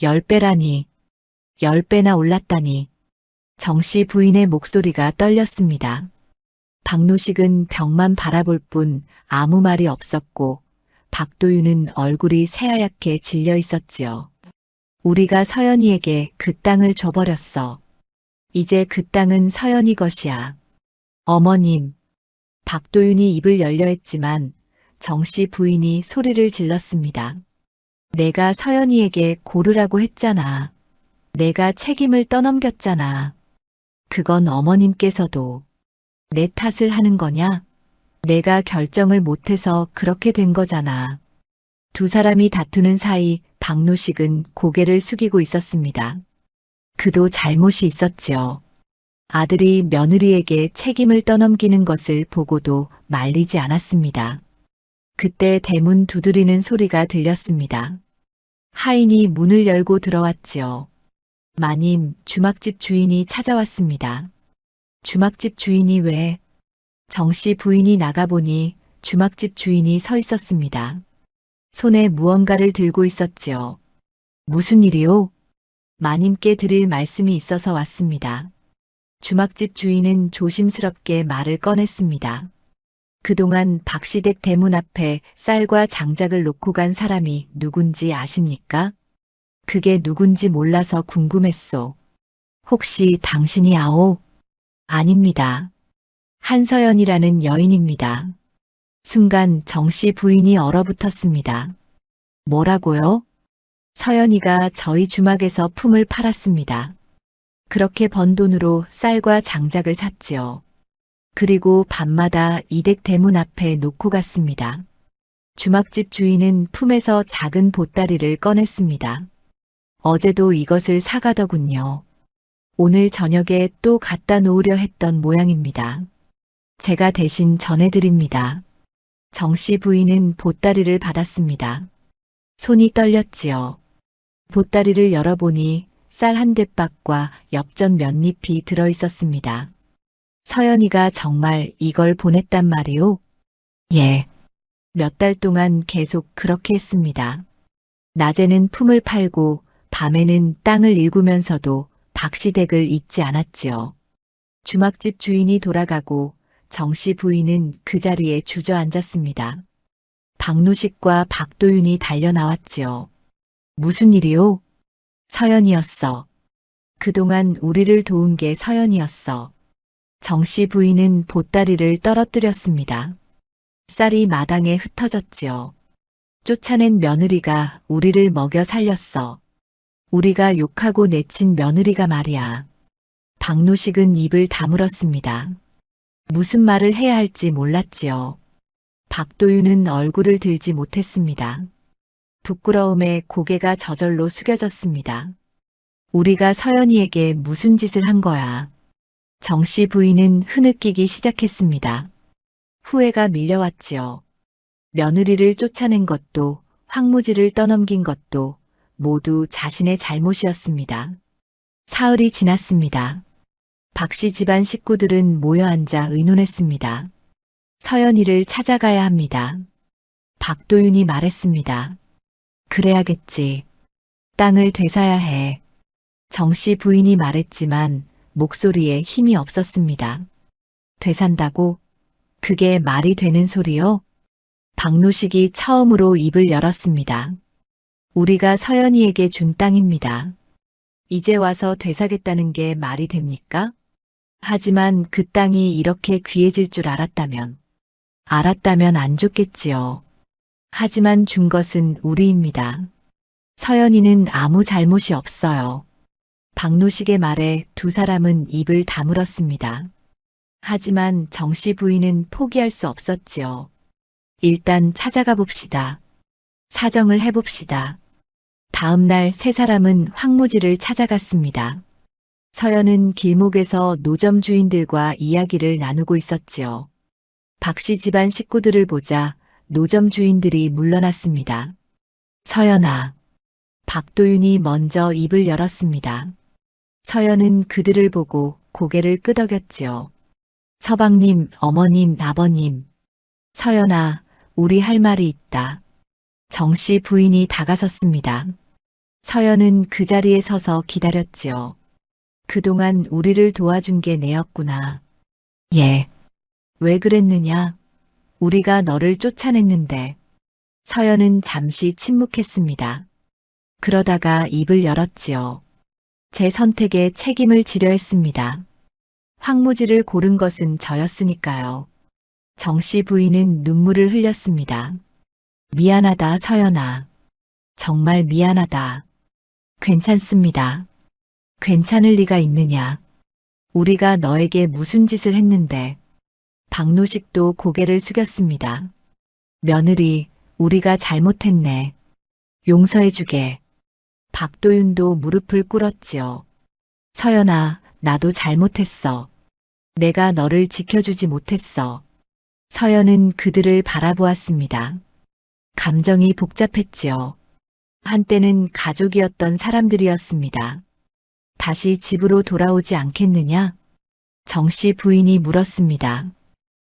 10배라니, 10배나 올랐다니. 정씨 부인의 목소리가 떨렸습니다. 박노식은 벽만 바라볼 뿐 아무 말이 없었고 박도윤은 얼굴이 새하얗게 질려 있었지요. 우리가 서연이에게 그 땅을 줘버렸어. 이제 그 땅은 서연이 것이야. 어머님. 박도윤이 입을 열려 했지만 정씨 부인이 소리를 질렀습니다. 내가 서연이에게 고르라고 했잖아. 내가 책임을 떠넘겼잖아. 그건 어머님께서도 내 탓을 하는 거냐? 내가 결정을 못해서 그렇게 된 거잖아. 두 사람이 다투는 사이 박노식은 고개를 숙이고 있었습니다. 그도 잘못이 있었지요. 아들이 며느리에게 책임을 떠넘기는 것을 보고도 말리지 않았습니다. 그때 대문 두드리는 소리가 들렸습니다. 하인이 문을 열고 들어왔지요. 마님, 주막집 주인이 찾아왔습니다. 주막집 주인이 왜? 정씨 부인이 나가보니 주막집 주인이 서 있었습니다. 손에 무언가를 들고 있었지요. 무슨 일이요? 마님께 드릴 말씀이 있어서 왔습니다. 주막집 주인은 조심스럽게 말을 꺼냈습니다. 그동안 박시댁 대문 앞에 쌀과 장작을 놓고 간 사람이 누군지 아십니까? 그게 누군지 몰라서 궁금했소. 혹시 당신이 아오? 아닙니다. 한서연이라는 여인입니다. 순간 정씨 부인이 얼어붙었습니다. 뭐라고요? 서연이가 저희 주막에서 품을 팔았습니다. 그렇게 번 돈으로 쌀과 장작을 샀지요. 그리고 밤마다 이댁 대문 앞에 놓고 갔습니다. 주막집 주인은 품에서 작은 보따리를 꺼냈습니다. 어제도 이것을 사가더군요. 오늘 저녁에 또 갖다 놓으려 했던 모양입니다. 제가 대신 전해드립니다. 정씨 부인은 보따리를 받았습니다. 손이 떨렸지요. 보따리를 열어보니 쌀 한 대박과 엽전 몇 잎이 들어있었습니다. 서연이가 정말 이걸 보냈단 말이오? 예. 몇 달 동안 계속 그렇게 했습니다. 낮에는 품을 팔고 밤에는 땅을 일구면서도 박시댁을 잊지 않았지요. 주막집 주인이 돌아가고 정씨 부인은 그 자리에 주저앉았습니다. 박노식과 박도윤이 달려나왔지요. 무슨 일이요? 서연이었어. 그동안 우리를 도운 게 서연이었어. 정씨 부인은 보따리를 떨어뜨렸습니다. 쌀이 마당에 흩어졌지요. 쫓아낸 며느리가 우리를 먹여 살렸어. 우리가 욕하고 내친 며느리가 말이야. 박노식은 입을 다물었습니다. 무슨 말을 해야 할지 몰랐지요. 박도윤은 얼굴을 들지 못했습니다. 부끄러움에 고개가 저절로 숙여졌습니다. 우리가 서연이에게 무슨 짓을 한 거야. 정씨 부인은 흐느끼기 시작했습니다. 후회가 밀려왔지요. 며느리를 쫓아낸 것도 황무지를 떠넘긴 것도 모두 자신의 잘못이었습니다. 사흘이 지났습니다. 박씨 집안 식구들은 모여 앉아 의논했습니다. 서연이를 찾아가야 합니다. 박도윤이 말했습니다. 그래야겠지. 땅을 되사야 해. 정씨 부인이 말했지만 목소리에 힘이 없었습니다. 되산다고? 그게 말이 되는 소리요? 박노식이 처음으로 입을 열었습니다. 우리가 서연이에게 준 땅입니다. 이제 와서 되사겠다는 게 말이 됩니까? 하지만 그 땅이 이렇게 귀해질 줄 알았다면 안 줬겠지요. 하지만 준 것은 우리입니다. 서연이는 아무 잘못이 없어요. 박노식의 말에 두 사람은 입을 다물었습니다. 하지만 정씨 부인은 포기할 수 없었지요. 일단 찾아가 봅시다. 사정을 해봅시다. 다음 날 세 사람은 황무지를 찾아갔습니다. 서연은 길목에서 노점 주인들과 이야기를 나누고 있었지요. 박씨 집안 식구들을 보자 노점 주인들이 물러났습니다. 서연아. 박도윤이 먼저 입을 열었습니다. 서연은 그들을 보고 고개를 끄덕였지요. 서방님, 어머님, 아버님. 서연아, 우리 할 말이 있다. 정씨 부인이 다가섰습니다. 서연은 그 자리에 서서 기다렸지요. 그동안 우리를 도와준 게 내였구나. 예. 왜 그랬느냐? 우리가 너를 쫓아냈는데. 서연은 잠시 침묵했습니다. 그러다가 입을 열었지요. 제 선택에 책임을 지려 했습니다. 황무지를 고른 것은 저였으니까요. 정씨 부인은 눈물을 흘렸습니다. 미안하다, 서연아. 정말 미안하다. 괜찮습니다. 괜찮을 리가 있느냐. 우리가 너에게 무슨 짓을 했는데. 박노식도 고개를 숙였습니다. 며느리, 우리가 잘못했네. 용서해주게. 박도윤도 무릎을 꿇었지요. 서연아, 나도 잘못했어. 내가 너를 지켜주지 못했어. 서연은 그들을 바라보았습니다. 감정이 복잡했지요. 한때는 가족이었던 사람들이었습니다. 다시 집으로 돌아오지 않겠느냐? 정씨 부인이 물었습니다.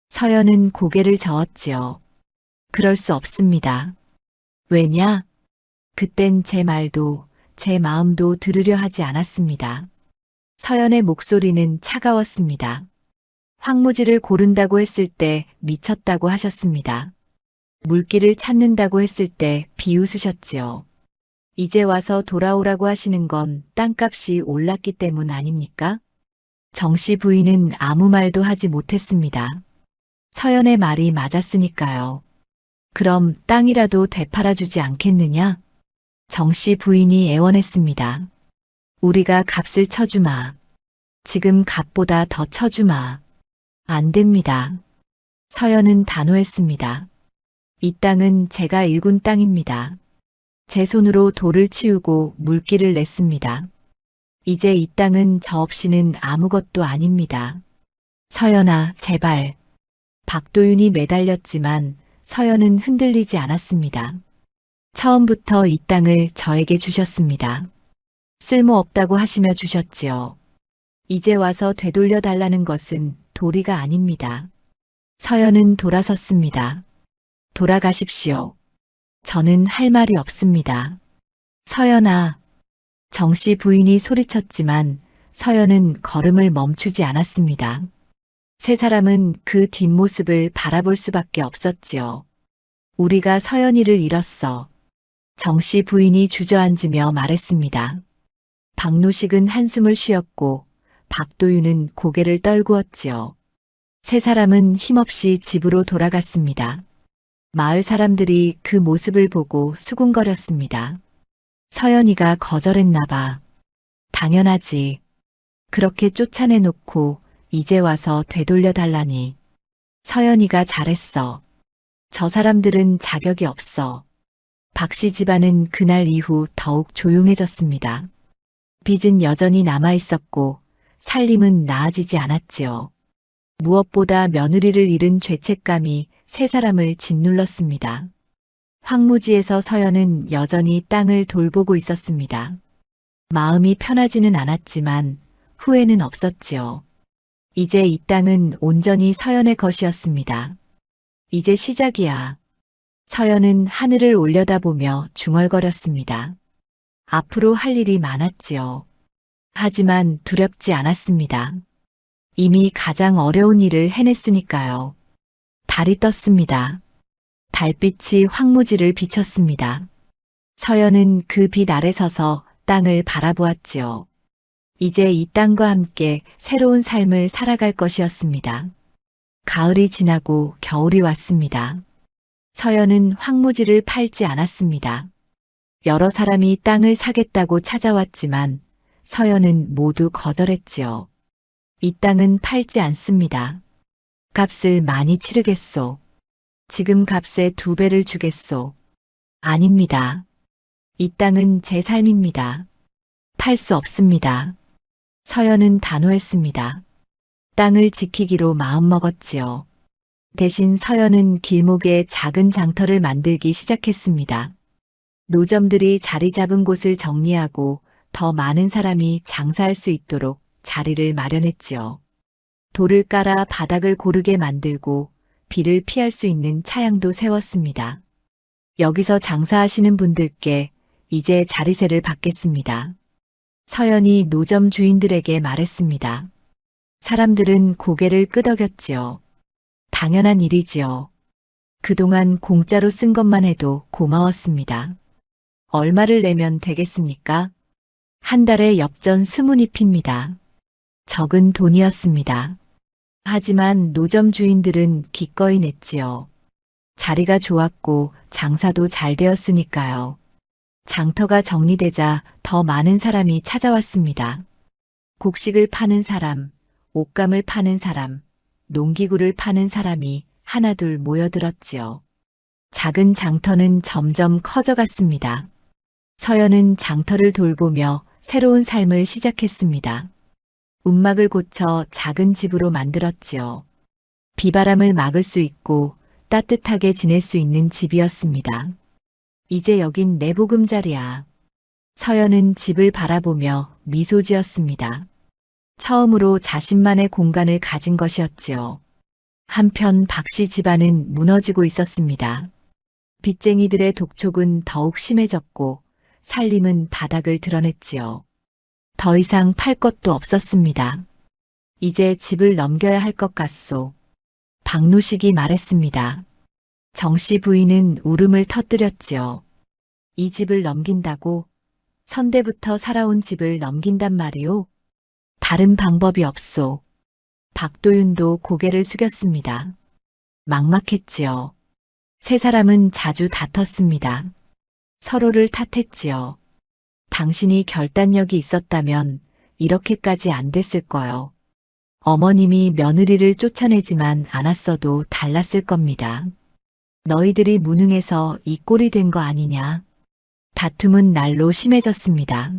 서연은 고개를 저었지요. 그럴 수 없습니다. 왜냐? 그땐 제 말도 제 마음도 들으려 하지 않았습니다. 서연의 목소리는 차가웠습니다. 황무지를 고른다고 했을 때 미쳤다고 하셨습니다. 물길을 찾는다고 했을 때 비웃으셨지요. 이제 와서 돌아오라고 하시는 건 땅값이 올랐기 때문 아닙니까? 정씨 부인은 아무 말도 하지 못했습니다. 서연의 말이 맞았으니까요. 그럼 땅이라도 되팔아주지 않겠느냐? 정씨 부인이 애원했습니다. 우리가 값을 쳐주마. 지금 값보다 더 쳐주마. 안 됩니다. 서연은 단호했습니다. 이 땅은 제가 일군 땅입니다. 제 손으로 돌을 치우고 물길을 냈습니다. 이제 이 땅은 저 없이는 아무것도 아닙니다. 서연아, 제발. 박도윤이 매달렸지만 서연은 흔들리지 않았습니다. 처음부터 이 땅을 저에게 주셨습니다. 쓸모없다고 하시며 주셨지요. 이제 와서 되돌려 달라는 것은 도리가 아닙니다. 서연은 돌아섰습니다. 돌아가십시오. 저는 할 말이 없습니다. 서연아. 정씨 부인이 소리쳤지만 서연은 걸음을 멈추지 않았습니다. 세 사람은 그 뒷모습을 바라볼 수밖에 없었지요. 우리가 서연이를 잃었어. 정씨 부인이 주저앉으며 말했습니다. 박노식은 한숨을 쉬었고 박도윤은 고개를 떨구었지요. 세 사람은 힘없이 집으로 돌아갔습니다. 마을 사람들이 그 모습을 보고 수군거렸습니다. 서연이가 거절했나 봐. 당연하지. 그렇게 쫓아내놓고 이제 와서 되돌려 달라니. 서연이가 잘했어. 저 사람들은 자격이 없어. 박씨 집안은 그날 이후 더욱 조용해졌습니다. 빚은 여전히 남아있었고 살림은 나아지지 않았지요. 무엇보다 며느리를 잃은 죄책감이 세 사람을 짓눌렀습니다. 황무지에서 서연은 여전히 땅을 돌보고 있었습니다. 마음이 편하지는 않았지만 후회는 없었지요. 이제 이 땅은 온전히 서연의 것이었습니다. 이제 시작이야. 서연은 하늘을 올려다보며 중얼거렸습니다. 앞으로 할 일이 많았지요. 하지만 두렵지 않았습니다. 이미 가장 어려운 일을 해냈으니까요. 달이 떴습니다. 달빛이 황무지를 비쳤습니다. 서연은 그 빛 아래 서서 땅을 바라보았지요. 이제 이 땅과 함께 새로운 삶을 살아갈 것이었습니다. 가을이 지나고 겨울이 왔습니다. 서연은 황무지를 팔지 않았습니다. 여러 사람이 땅을 사겠다고 찾아왔지만 서연은 모두 거절했지요. 이 땅은 팔지 않습니다. 값을 많이 치르겠소. 지금 값의 2배를 주겠소. 아닙니다. 이 땅은 제 삶입니다. 팔 수 없습니다. 서연은 단호했습니다. 땅을 지키기로 마음먹었지요. 대신 서연은 길목에 작은 장터를 만들기 시작했습니다. 노점들이 자리 잡은 곳을 정리하고 더 많은 사람이 장사할 수 있도록 자리를 마련했지요. 돌을 깔아 바닥을 고르게 만들고 비를 피할 수 있는 차양도 세웠습니다. 여기서 장사하시는 분들께 이제 자리세를 받겠습니다. 서연이 노점 주인들에게 말했습니다. 사람들은 고개를 끄덕였지요. 당연한 일이지요. 그동안 공짜로 쓴 것만 해도 고마웠습니다. 얼마를 내면 되겠습니까? 한 달에 엽전 20잎입니다. 적은 돈이었습니다. 하지만 노점 주인들은 기꺼이 냈지요. 자리가 좋았고 장사도 잘 되었으니까요. 장터가 정리되자 더 많은 사람이 찾아왔습니다. 곡식을 파는 사람, 옷감을 파는 사람, 농기구를 파는 사람이 하나둘 모여들었지요. 작은 장터는 점점 커져갔습니다. 서연은 장터를 돌보며 새로운 삶을 시작했습니다. 움막을 고쳐 작은 집으로 만들었지요. 비바람을 막을 수 있고 따뜻하게 지낼 수 있는 집이었습니다. 이제 여긴 내 보금자리야. 서연은 집을 바라보며 미소 지었습니다. 처음으로 자신만의 공간을 가진 것이었지요. 한편 박씨 집안은 무너지고 있었습니다. 빚쟁이들의 독촉은 더욱 심해졌고 살림은 바닥을 드러냈지요. 더 이상 팔 것도 없었습니다. 이제 집을 넘겨야 할 것 같소. 박노식이 말했습니다. 정씨 부인은 울음을 터뜨렸지요. 이 집을 넘긴다고? 선대부터 살아온 집을 넘긴단 말이오? 다른 방법이 없소. 박도윤도 고개를 숙였습니다. 막막했지요. 세 사람은 자주 다퉜습니다. 서로를 탓했지요. 당신이 결단력이 있었다면 이렇게까지 안 됐을 거요. 어머님이 며느리를 쫓아내지만 않았어도 달랐을 겁니다. 너희들이 무능해서 이 꼴이 된 거 아니냐. 다툼은 날로 심해졌습니다.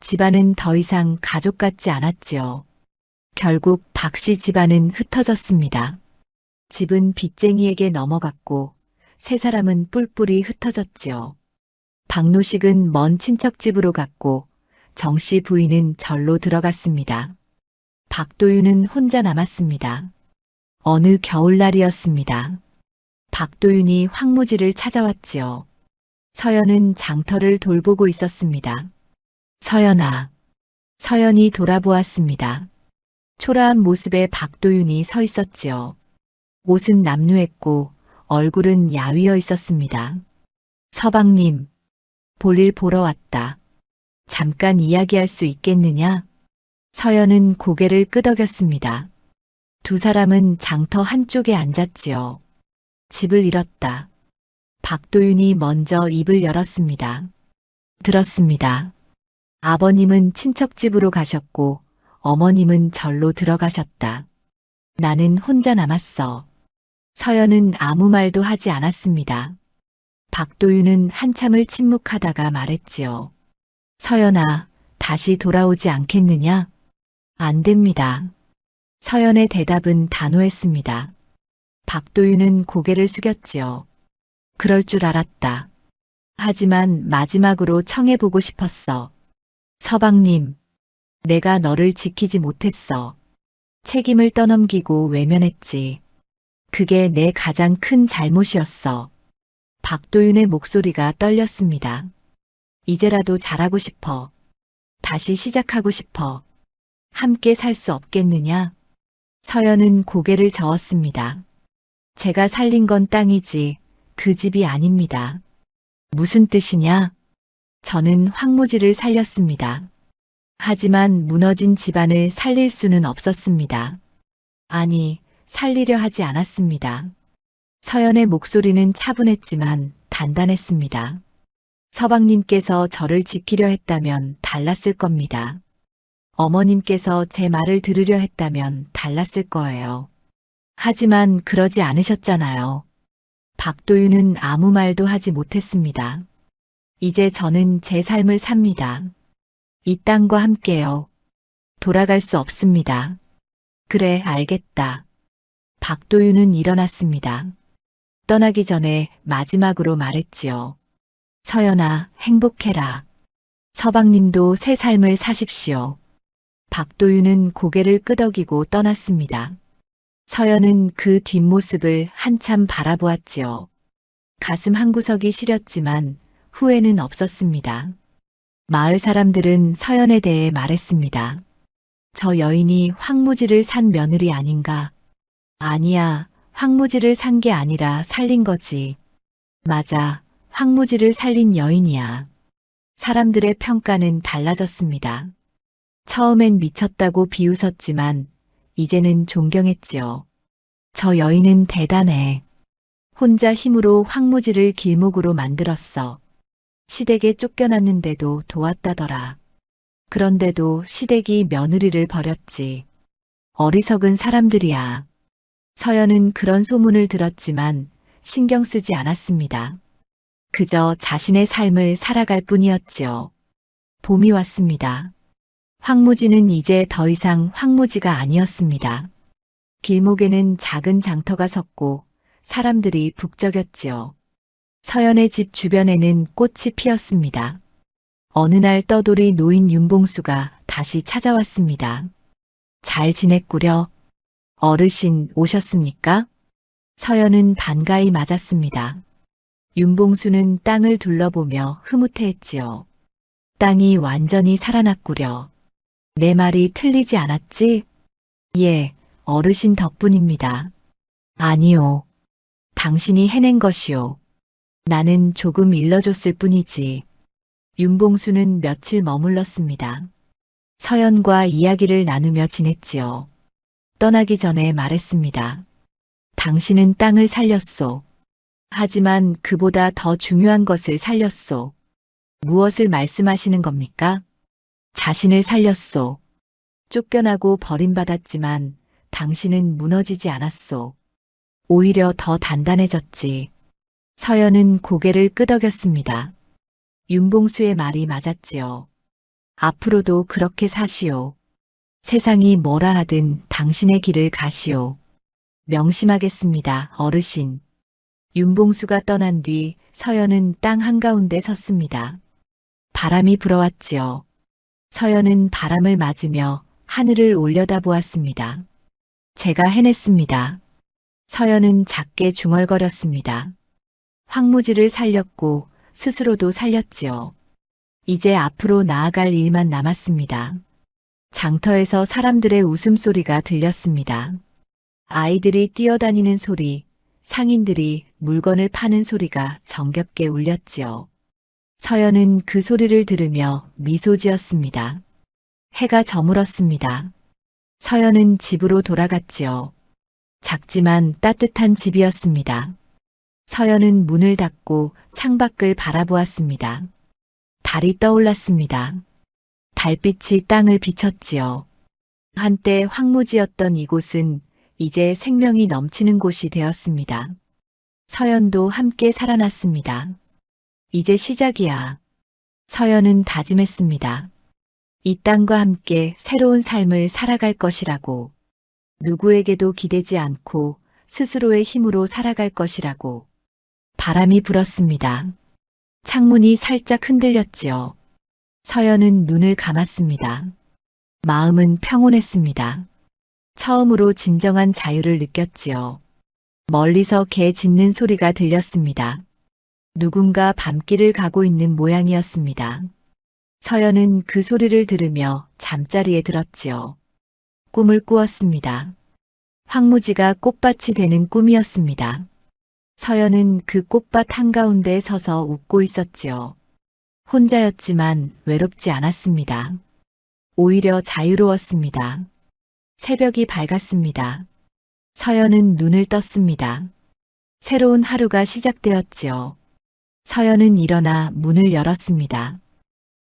집안은 더 이상 가족 같지 않았지요. 결국 박씨 집안은 흩어졌습니다. 집은 빚쟁이에게 넘어갔고 세 사람은 뿔뿔이 흩어졌지요. 박노식은 먼 친척집으로 갔고 정씨 부인은 절로 들어갔습니다. 박도윤은 혼자 남았습니다. 어느 겨울날이었습니다. 박도윤이 황무지를 찾아왔지요. 서연은 장터를 돌보고 있었습니다. 서연아. 서연이 돌아보았습니다. 초라한 모습에 박도윤이 서 있었지요. 옷은 남루했고 얼굴은 야위어 있었습니다. 서방님, 볼일 보러 왔다. 잠깐 이야기할 수 있겠느냐? 서연은 고개를 끄덕였습니다. 두 사람은 장터 한쪽에 앉았지요. 집을 잃었다. 박도윤이 먼저 입을 열었습니다. 들었습니다. 아버님은 친척집으로 가셨고 어머님은 절로 들어가셨다. 나는 혼자 남았어. 서연은 아무 말도 하지 않았습니다. 박도윤은 한참을 침묵하다가 말했지요. 서연아, 다시 돌아오지 않겠느냐? 안 됩니다. 서연의 대답은 단호했습니다. 박도윤은 고개를 숙였지요. 그럴 줄 알았다. 하지만 마지막으로 청해보고 싶었어. 서방님, 내가 너를 지키지 못했어. 책임을 떠넘기고 외면했지. 그게 내 가장 큰 잘못이었어. 박도윤의 목소리가 떨렸습니다. 이제라도 잘하고 싶어. 다시 시작하고 싶어. 함께 살 수 없겠느냐? 서연은 고개를 저었습니다. 제가 살린 건 땅이지 그 집이 아닙니다. 무슨 뜻이냐? 저는 황무지를 살렸습니다. 하지만 무너진 집안을 살릴 수는 없었습니다. 아니, 살리려 하지 않았습니다. 서연의 목소리는 차분했지만 단단했습니다. 서방님께서 저를 지키려 했다면 달랐을 겁니다. 어머님께서 제 말을 들으려 했다면 달랐을 거예요. 하지만 그러지 않으셨잖아요. 박도윤은 아무 말도 하지 못했습니다. 이제 저는 제 삶을 삽니다. 이 땅과 함께요. 돌아갈 수 없습니다. 그래, 알겠다. 박도윤은 일어났습니다. 떠나기 전에 마지막으로 말했지요. 서연아, 행복해라. 서방님도 새 삶을 사십시오. 박도윤은 고개를 끄덕이고 떠났습니다. 서연은 그 뒷모습을 한참 바라보았지요. 가슴 한구석이 시렸지만 후회는 없었습니다. 마을 사람들은 서연에 대해 말했습니다. 저 여인이 황무지를 산 며느리 아닌가? 아니야, 황무지를 산 게 아니라 살린 거지. 맞아, 황무지를 살린 여인이야. 사람들의 평가는 달라졌습니다. 처음엔 미쳤다고 비웃었지만 이제는 존경했지요. 저 여인은 대단해. 혼자 힘으로 황무지를 길목으로 만들었어. 시댁에 쫓겨났는데도 도왔다더라. 그런데도 시댁이 며느리를 버렸지. 어리석은 사람들이야. 서연은 그런 소문을 들었지만 신경 쓰지 않았습니다. 그저 자신의 삶을 살아갈 뿐이었지요. 봄이 왔습니다. 황무지는 이제 더 이상 황무지가 아니었습니다. 길목에는 작은 장터가 섰고 사람들이 북적였지요. 서연의 집 주변에는 꽃이 피었습니다. 어느 날 떠돌이 노인 윤봉수가 다시 찾아왔습니다. 잘 지냈구려. 어르신 오셨습니까? 서연은 반가이 맞았습니다. 윤봉수는 땅을 둘러보며 흐뭇해했지요. 땅이 완전히 살아났구려. 내 말이 틀리지 않았지? 예, 어르신 덕분입니다. 아니요. 당신이 해낸 것이요. 나는 조금 일러줬을 뿐이지. 윤봉수는 며칠 머물렀습니다. 서연과 이야기를 나누며 지냈지요. 떠나기 전에 말했습니다. 당신은 땅을 살렸소. 하지만 그보다 더 중요한 것을 살렸소. 무엇을 말씀하시는 겁니까? 자신을 살렸소. 쫓겨나고 버림받았지만 당신은 무너지지 않았소. 오히려 더 단단해졌지. 서연은 고개를 끄덕였습니다. 윤봉수의 말이 맞았지요. 앞으로도 그렇게 사시오. 세상이 뭐라 하든 당신의 길을 가시오. 명심하겠습니다, 어르신. 윤봉수가 떠난 뒤 서연은 땅 한가운데 섰습니다. 바람이 불어왔지요. 서연은 바람을 맞으며 하늘을 올려다보았습니다. 제가 해냈습니다. 서연은 작게 중얼거렸습니다. 황무지를 살렸고 스스로도 살렸지요. 이제 앞으로 나아갈 일만 남았습니다. 장터에서 사람들의 웃음소리가 들렸습니다. 아이들이 뛰어다니는 소리, 상인들이 물건을 파는 소리가 정겹게 울렸지요. 서연은 그 소리를 들으며 미소 지었습니다. 해가 저물었습니다. 서연은 집으로 돌아갔지요. 작지만 따뜻한 집이었습니다. 서연은 문을 닫고 창밖을 바라보았습니다. 달이 떠올랐습니다. 달빛이 땅을 비쳤지요. 한때 황무지였던 이곳은 이제 생명이 넘치는 곳이 되었습니다. 서연도 함께 살아났습니다. 이제 시작이야. 서연은 다짐했습니다. 이 땅과 함께 새로운 삶을 살아갈 것이라고. 누구에게도 기대지 않고 스스로의 힘으로 살아갈 것이라고. 바람이 불었습니다. 창문이 살짝 흔들렸지요. 서연은 눈을 감았습니다. 마음은 평온했습니다. 처음으로 진정한 자유를 느꼈지요. 멀리서 개 짖는 소리가 들렸습니다. 누군가 밤길을 가고 있는 모양이었습니다. 서연은 그 소리를 들으며 잠자리에 들었지요. 꿈을 꾸었습니다. 황무지가 꽃밭이 되는 꿈이었습니다. 서연은 그 꽃밭 한가운데 서서 웃고 있었지요. 혼자였지만 외롭지 않았습니다. 오히려 자유로웠습니다. 새벽이 밝았습니다. 서연은 눈을 떴습니다. 새로운 하루가 시작되었지요. 서연은 일어나 문을 열었습니다.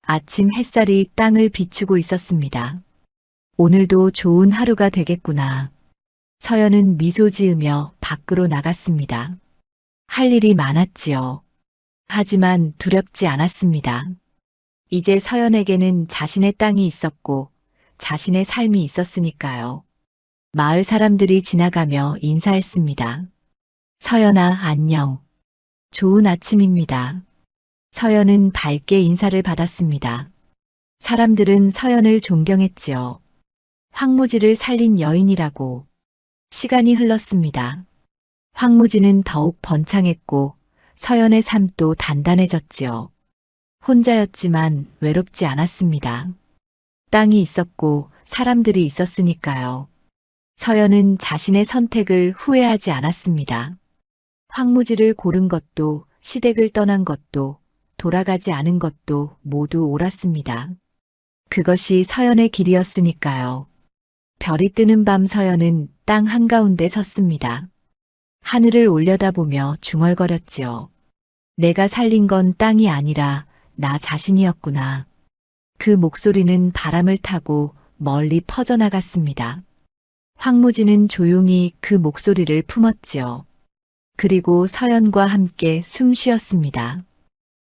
아침 햇살이 땅을 비추고 있었습니다. 오늘도 좋은 하루가 되겠구나. 서연은 미소 지으며 밖으로 나갔습니다. 할 일이 많았지요. 하지만 두렵지 않았습니다. 이제 서연에게는 자신의 땅이 있었고 자신의 삶이 있었으니까요. 마을 사람들이 지나가며 인사했습니다. 서연아, 안녕. 좋은 아침입니다. 서연은 밝게 인사를 받았습니다. 사람들은 서연을 존경했지요. 황무지를 살린 여인이라고. 시간이 흘렀습니다. 황무지는 더욱 번창했고 서연의 삶도 단단해졌지요. 혼자였지만 외롭지 않았습니다. 땅이 있었고 사람들이 있었으니까요. 서연은 자신의 선택을 후회하지 않았습니다. 황무지를 고른 것도 시댁을 떠난 것도 돌아가지 않은 것도 모두 옳았습니다. 그것이 서연의 길이었으니까요. 별이 뜨는 밤 서연은 땅 한가운데 섰습니다. 하늘을 올려다보며 중얼거렸지요. 내가 살린 건 땅이 아니라 나 자신이었구나. 그 목소리는 바람을 타고 멀리 퍼져나갔습니다. 황무지는 조용히 그 목소리를 품었지요. 그리고 서연과 함께 숨 쉬었습니다.